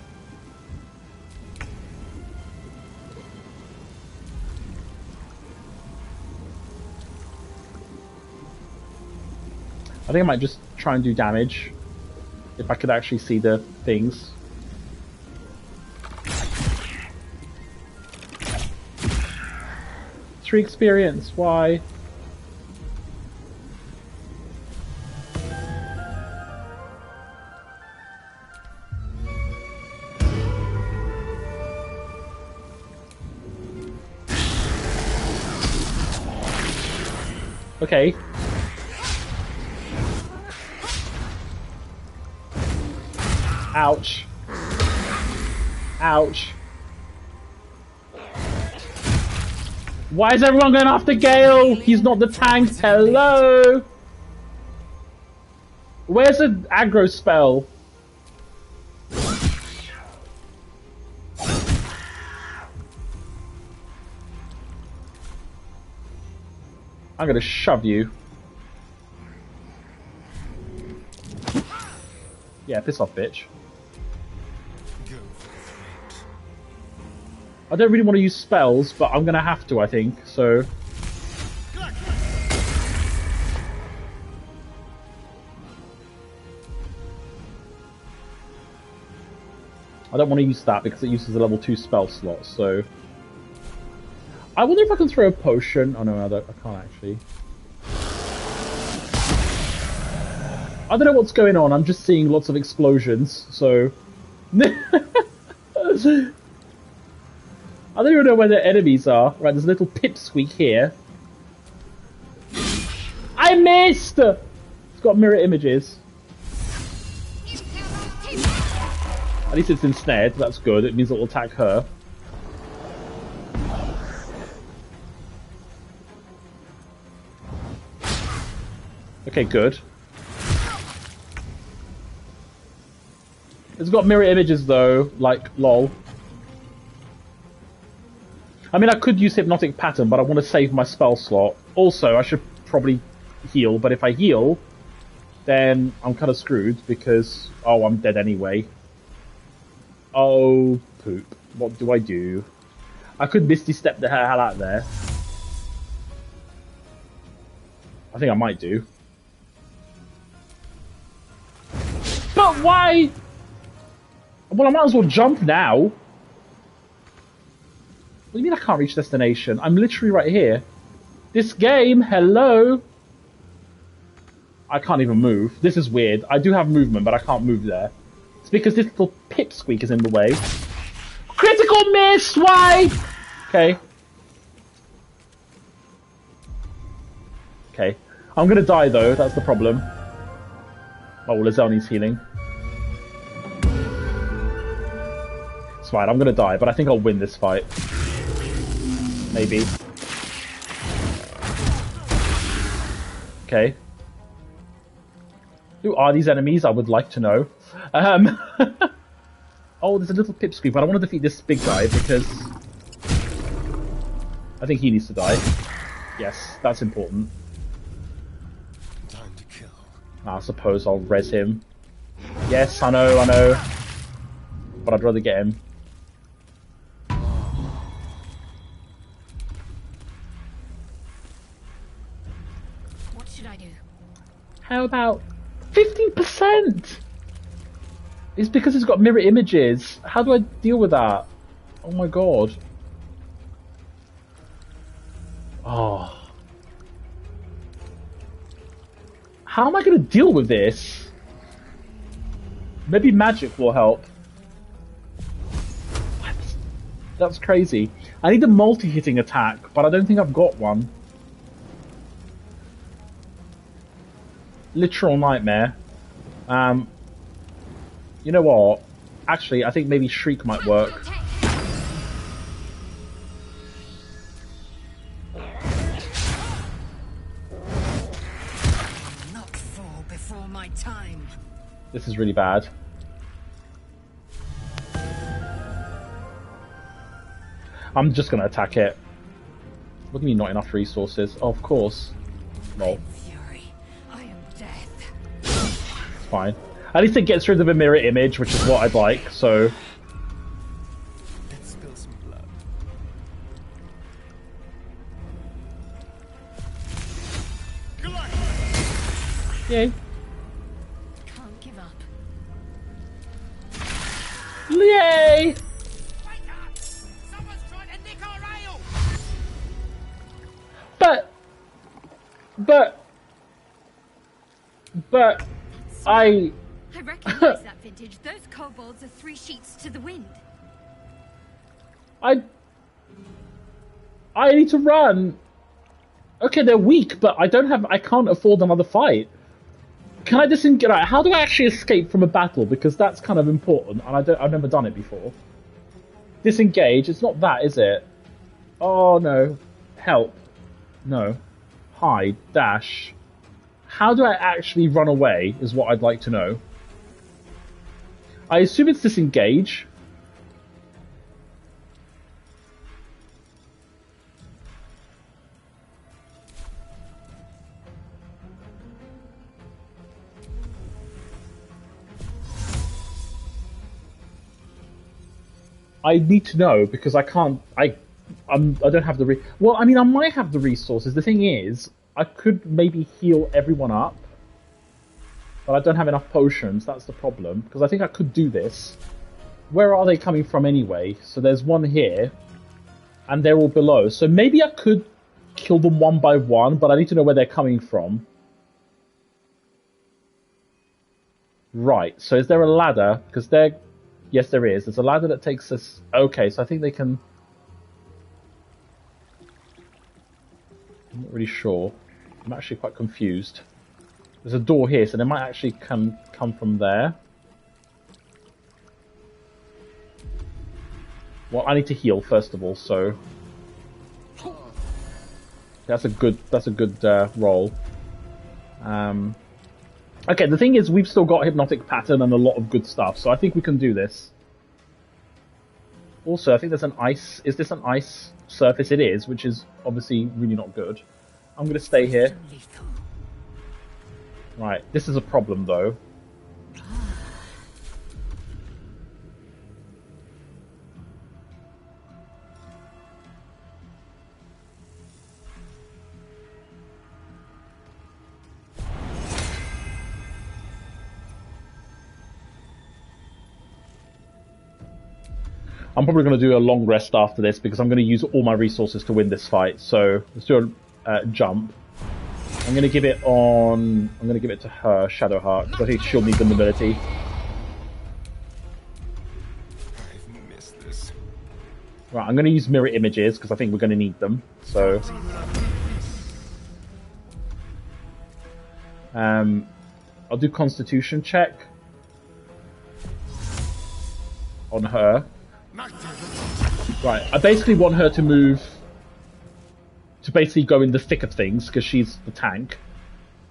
I think I might just try and do damage. If I could actually see the things. Three experience, why? Okay. Ouch. Ouch. Why is everyone going after Gale? He's not the tank. Hello? Where's the aggro spell? I'm gonna shove you. Yeah, piss off, bitch. I don't really want to use spells, but I'm gonna have to, I think, so... I don't want to use that because it uses a level 2 spell slot, so... I wonder if I can throw a potion... Oh no, I can't actually. I don't know what's going on, I'm just seeing lots of explosions, so... I don't even know where the enemies are. Right, there's a little pipsqueak here. I missed! It's got mirror images. At least it's ensnared, that's good. It means it will attack her. Okay, good. It's got mirror images though, like, lol. I mean, I could use Hypnotic Pattern, but I want to save my spell slot. Also, I should probably heal, but if I heal, then I'm kind of screwed because, oh, I'm dead anyway. Oh, poop. What do I do? I could Misty Step the hell out there. I think I might do. But why? Well, I might as well jump now. What do you mean I can't reach destination? I'm literally right here. This game, hello? I can't even move. This is weird. I do have movement, but I can't move there. It's because this little pipsqueak is in the way. Critical miss! Why? Okay. Okay. I'm gonna die though, that's the problem. Oh, well, Lizelle needs healing. It's fine, I'm gonna die, but I think I'll win this fight. Maybe. Okay. Who are these enemies? I would like to know. Oh, there's a little pipsqueak, but I want to defeat this big guy because I think he needs to die. Yes, that's important. Time to kill. I suppose I'll res him. Yes, I know. But I'd rather get him. What should I do? How about 15%? It's because it's got mirror images. How do I deal with that? Oh my god. Oh. How am I going to deal with this? Maybe magic will help. What? That's crazy. I need a multi-hitting attack, but I don't think I've got one. Literal nightmare. You know what? Actually, I think maybe Shriek might work. Not fall before my time. This is really bad. I'm just gonna attack it. What do you mean not enough resources? Oh, of course. Lol. Fury, I am death. It's fine. At least it gets rid of a mirror image, which is what I'd like, so... Let's spill some blood. Yay. Can't give up. Yay! Someone's trying to nick our ale! But... I recognize that vintage. Those kobolds are 3 sheets to the wind. I need to run. Okay, they're weak, but I can't afford another fight. Can I disengage? How do I actually escape from a battle? Because that's kind of important, and I've never done it before. Disengage. It's not that, is it? Oh no. Help. No. Hide. Dash. How do I actually run away is what I'd like to know. I assume it's disengage. I need to know because I can't. I don't have the well. I mean, I might have the resources. The thing is, I could maybe heal everyone up, but I don't have enough potions. That's the problem. Because I think I could do this. Where are they coming from anyway? So there's one here, and they're all below. So maybe I could kill them one by one, but I need to know where they're coming from. Right. So is there a ladder? Because they're... Yes, there is. There's a ladder that takes us... Okay, so I think they can... I'm not really sure. I'm actually quite confused. There's a door here, so they might actually come from there. Well, I need to heal first of all, so... That's a good roll. Okay, the thing is, we've still got Hypnotic Pattern and a lot of good stuff, so I think we can do this. Also, I think there's an ice... Is this an ice surface? It is, which is obviously really not good. I'm going to stay here. Right, this is a problem, though. I'm probably going to do a long rest after this because I'm going to use all my resources to win this fight. So let's do a jump. I'm going to give it on. I'm going to give it to her, Shadowheart, because I think she'll need the mobility. Right, I'm going to use mirror images because I think we're going to need them. So, I'll do Constitution check on her. Right, I basically want her to move to basically go in the thick of things because she's the tank.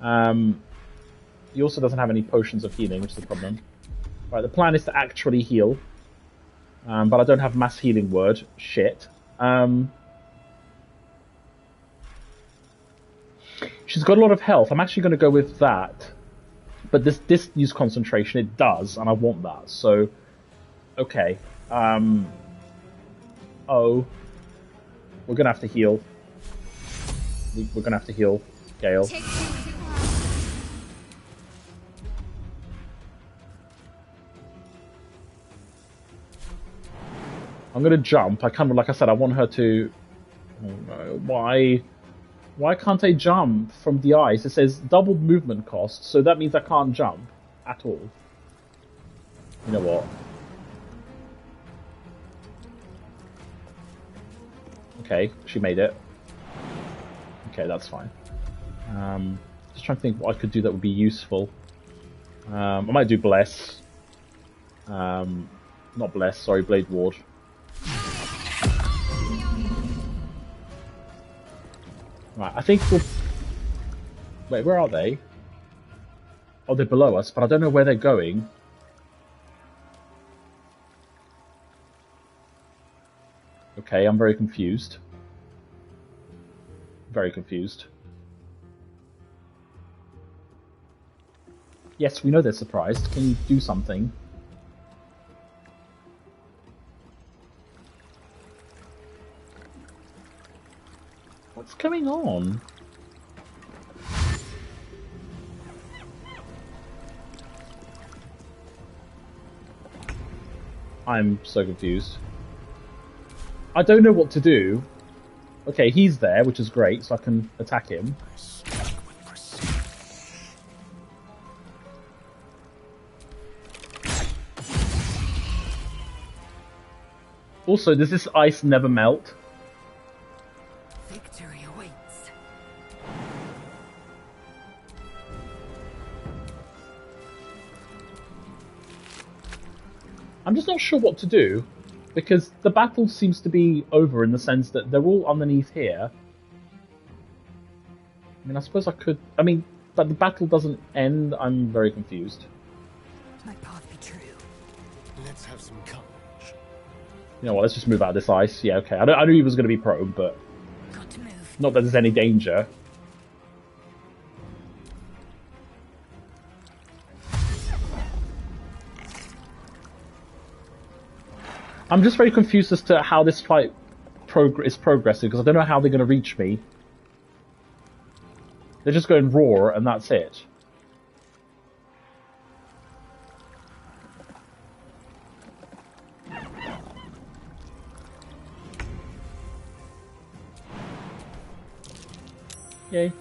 He also doesn't have any potions of healing, which is the problem. Right, the plan is to actually heal. But I don't have mass healing word. Shit. She's got a lot of health. I'm actually going to go with that. But this use concentration, it does, and I want that. So, okay. Oh. We're going to have to heal. We're going to have to heal Gale. I'm gonna jump. I kind of, like I said, I want her to. Oh no! Why can't I jump from the ice? It says doubled movement cost, so that means I can't jump at all. You know what? Okay, she made it. Okay, that's fine. Just trying to think what I could do that would be useful. I might do bless. Not bless. Sorry, blade ward. Right, I think we'll... Wait, where are they? Oh, they're below us, but I don't know where they're going. Okay, I'm very confused. Very confused. Yes, we know they're surprised. Can you do something? What's going on? I'm so confused. I don't know what to do. Okay, he's there, which is great, so I can attack him. Also, does this ice never melt? Victory awaits. I'm just not sure what to do, because the battle seems to be over in the sense that they're all underneath here. I mean, I suppose I could... I mean, but the battle doesn't end. I'm very confused. My path be true. Let's have some courage. You know what, let's just move out of this ice. Yeah, okay. I knew he was going to be prone, but... Got to move. Not that there's any danger. I'm just very confused as to how this fight is progressing, because I don't know how they're going to reach me. They're just going roar, and that's it. Yay.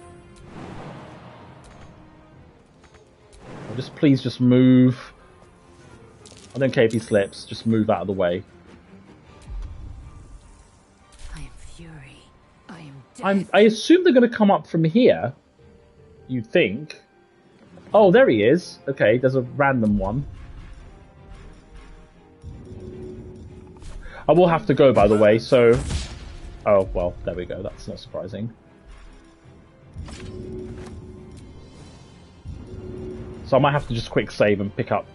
Well, just please just move. I don't care if he slips, just move out of the way. I am fury. I am death. I assume they're going to come up from here. You'd think. Oh, there he is. Okay, there's a random one. I will have to go, by the way, so... Oh, well, there we go. That's not surprising. So I might have to just quick save and pick up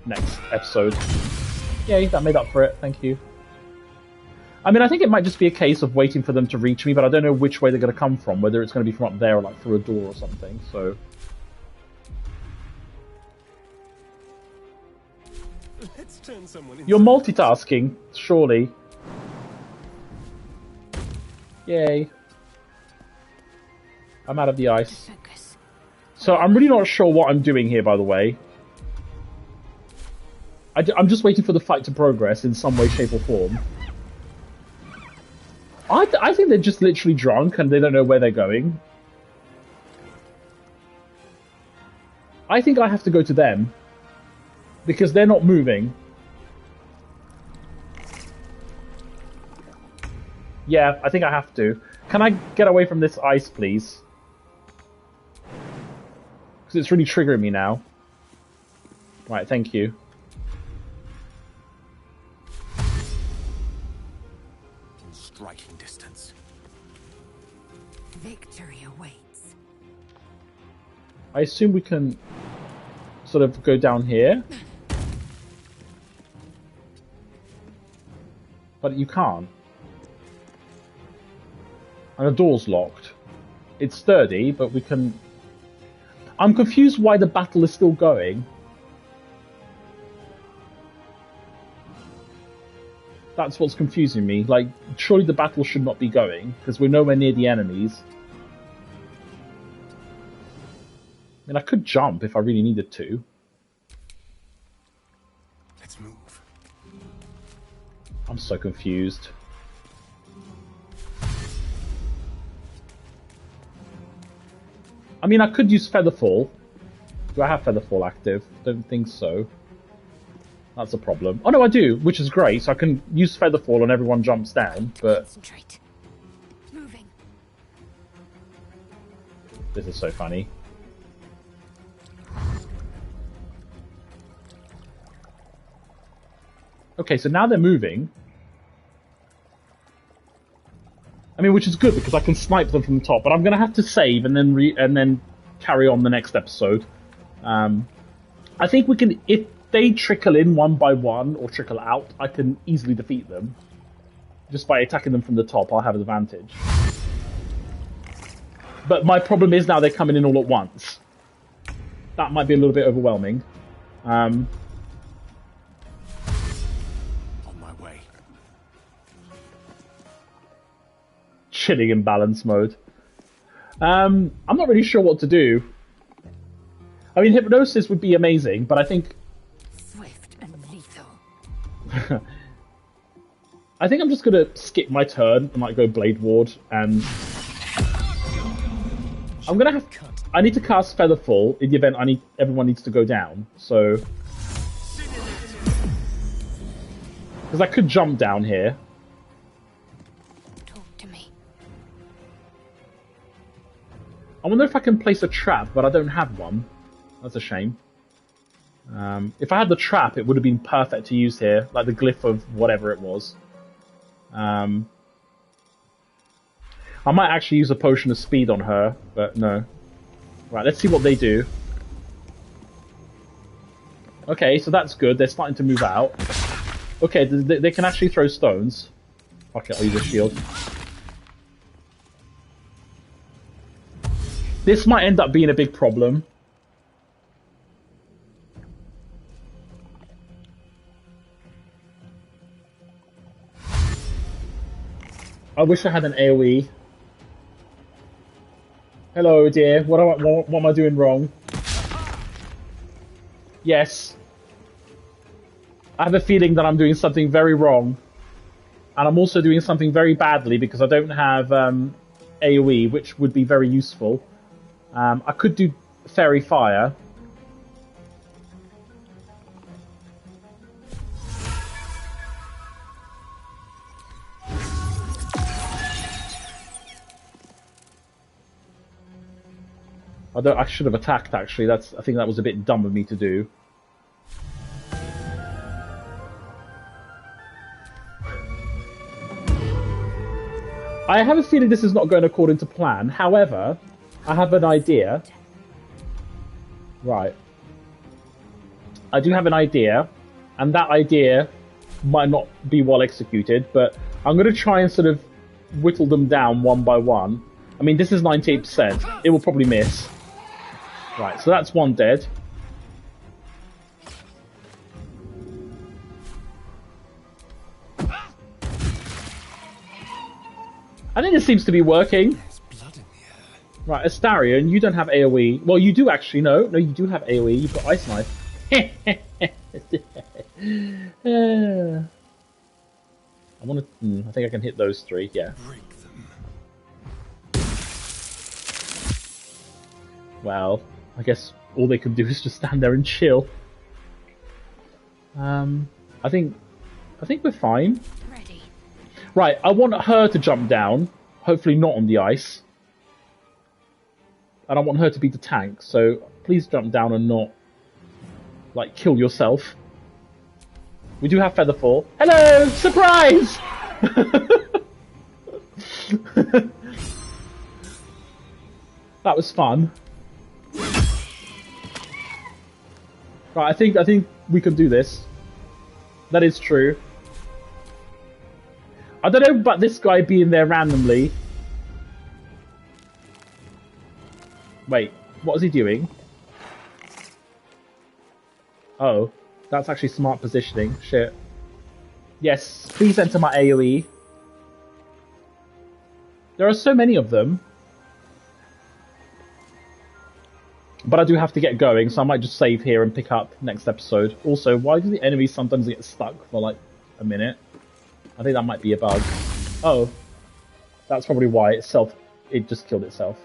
next episode. Yay, that made up for it. Thank you. I mean, I think it might just be a case of waiting for them to reach me, but I don't know which way they're going to come from, whether it's going to be from up there or like through a door or something, so... Let's turn someone into... You're multitasking, surely. Yay. I'm out of the ice. So I'm really not sure what I'm doing here, by the way. I'm just waiting for the fight to progress in some way, shape or form. I think they're just literally drunk and they don't know where they're going. I think I have to go to them. Because they're not moving. Yeah, I think I have to. Can I get away from this ice, please? Because it's really triggering me now. Right, thank you. In striking distance. Victory awaits. I assume we can sort of go down here. But you can't. And the door's locked. It's sturdy, but we can... I'm confused why the battle is still going. That's what's confusing me. Like, surely the battle should not be going, because we're nowhere near the enemies. I mean, I could jump if I really needed to. Let's move. I'm so confused. I mean, I could use Featherfall. Do I have Featherfall active? Don't think so. That's a problem. Oh no, I do, which is great. So I can use Featherfall and everyone jumps down, but... Concentrate. Moving. This is so funny. Okay, so now they're moving. I mean, which is good because I can snipe them from the top, but I'm going to have to save and then carry on the next episode. I think we can, if they trickle in one by one or trickle out, I can easily defeat them. Just by attacking them from the top, I'll have an advantage. But my problem is now they're coming in all at once. That might be a little bit overwhelming. On my way. Chilling in balance mode. I'm not really sure what to do. I mean, hypnosis would be amazing, but I think... Swift and lethal. I think I'm just going to skip my turn and like go Blade Ward, and... I'm going to have... I need to cast Featherfall in the event everyone needs to go down, so... Because I could jump down here. Talk to me. I wonder if I can place a trap, but I don't have one. That's a shame. If I had the trap, it would have been perfect to use here, like the glyph of whatever it was. I might actually use a potion of speed on her, but no. Right, let's see what they do. Okay, so that's good. They're starting to move out. Okay, they can actually throw stones. Fuck it, I'll use a shield. This might end up being a big problem. I wish I had an AoE. Hello, dear. What am I doing wrong? Yes. I have a feeling that I'm doing something very wrong. And I'm also doing something very badly because I don't have AoE, which would be very useful. I could do Fairy Fire. I should have attacked, actually. I think that was a bit dumb of me to do. I have a feeling this is not going according to plan. However, I have an idea. Right. I do have an idea, and that idea might not be well executed, but I'm going to try and sort of whittle them down one by one. I mean, this is 98%. It will probably miss. Right, so that's one dead. I think this seems to be working. Right, Astarion, you don't have AoE. Well, you do actually, no, you do have AoE. You've got Ice Knife. I want to. I think I can hit those three. Yeah. Well, I guess all they can do is just stand there and chill. I think we're fine. Ready. Right, I want her to jump down. Hopefully not on the ice. I don't want her to be the tank, so please jump down and not, like, kill yourself. We do have Featherfall. Hello! Surprise! That was fun. Right, I think we can do this. That is true. I don't know about this guy being there randomly. Wait, what is he doing? Oh, that's actually smart positioning. Shit. Yes, please enter my AoE. There are so many of them. But I do have to get going, so I might just save here and pick up next episode. Also, why do the enemies sometimes get stuck for like a minute? I think that might be a bug. Oh, that's probably why it just killed itself.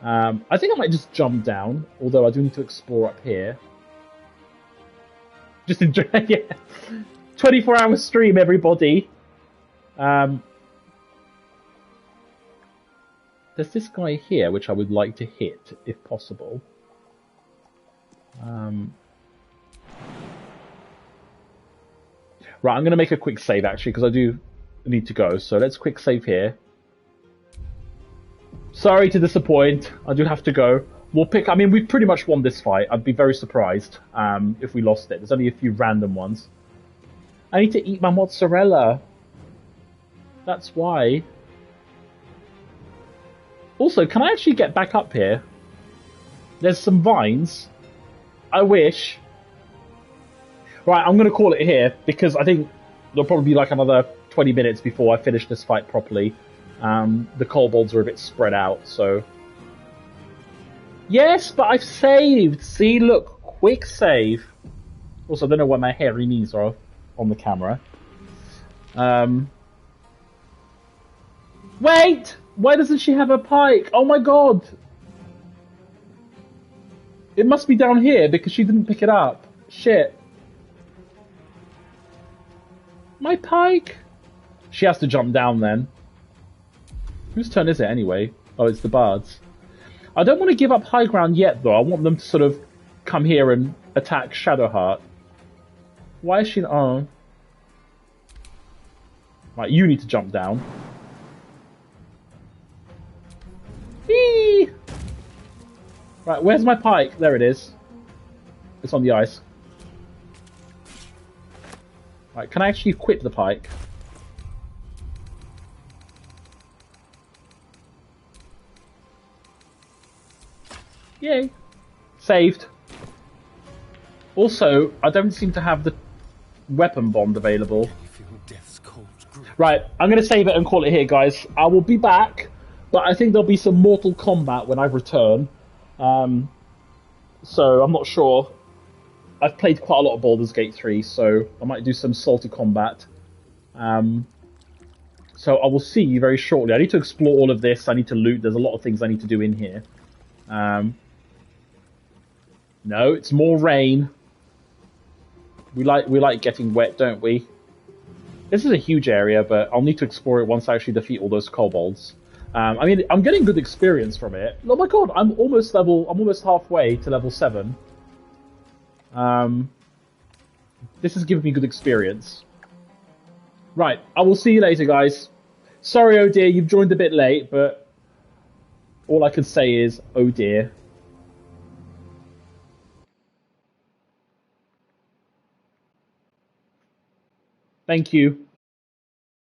I think I might just jump down, although I do need to explore up here. Just enjoy, yeah. 24-hour stream, everybody. There's this guy here, which I would like to hit, if possible. Right, I'm going to make a quick save, actually, because I do need to go. So let's quick save here. Sorry to disappoint. I do have to go. We'll pick... I mean, we've pretty much won this fight. I'd be very surprised if we lost it. There's only a few random ones. I need to eat my mozzarella. That's why. Also, can I actually get back up here? There's some vines. I wish. Right, I'm going to call it here, because I think there'll probably be like another 20 minutes before I finish this fight properly. The kobolds are a bit spread out, so... Yes, but I've saved! See, look, quick save. Also, I don't know why my hairy knees are on the camera. Wait! Why doesn't she have a pike? Oh my god! It must be down here because she didn't pick it up. Shit. My pike? She has to jump down then. Whose turn is it anyway? Oh, it's the bards. I don't want to give up high ground yet though. I want them to sort of come here and attack Shadowheart. Why is she... Oh. Right, you need to jump down. Whee! Right, where's my pike? There it is. It's on the ice. Right, can I actually equip the pike? Yay. Saved. Also, I don't seem to have the weapon bond available. Right, I'm going to save it and call it here, guys. I will be back, but I think there'll be some Mortal Kombat when I return. So, I'm not sure. I've played quite a lot of Baldur's Gate 3, so I might do some salty combat. So I will see you very shortly. I need to explore all of this. I need to loot. There's a lot of things I need to do in here. No, it's more rain. We like getting wet, don't we? This is a huge area, but I'll need to explore it once I actually defeat all those kobolds. I mean, I'm getting good experience from it. Oh my god, I'm almost halfway to level 7. This is giving me good experience. Right, I will see you later, guys. Sorry, oh dear, you've joined a bit late, but all I can say is, oh dear. Thank you.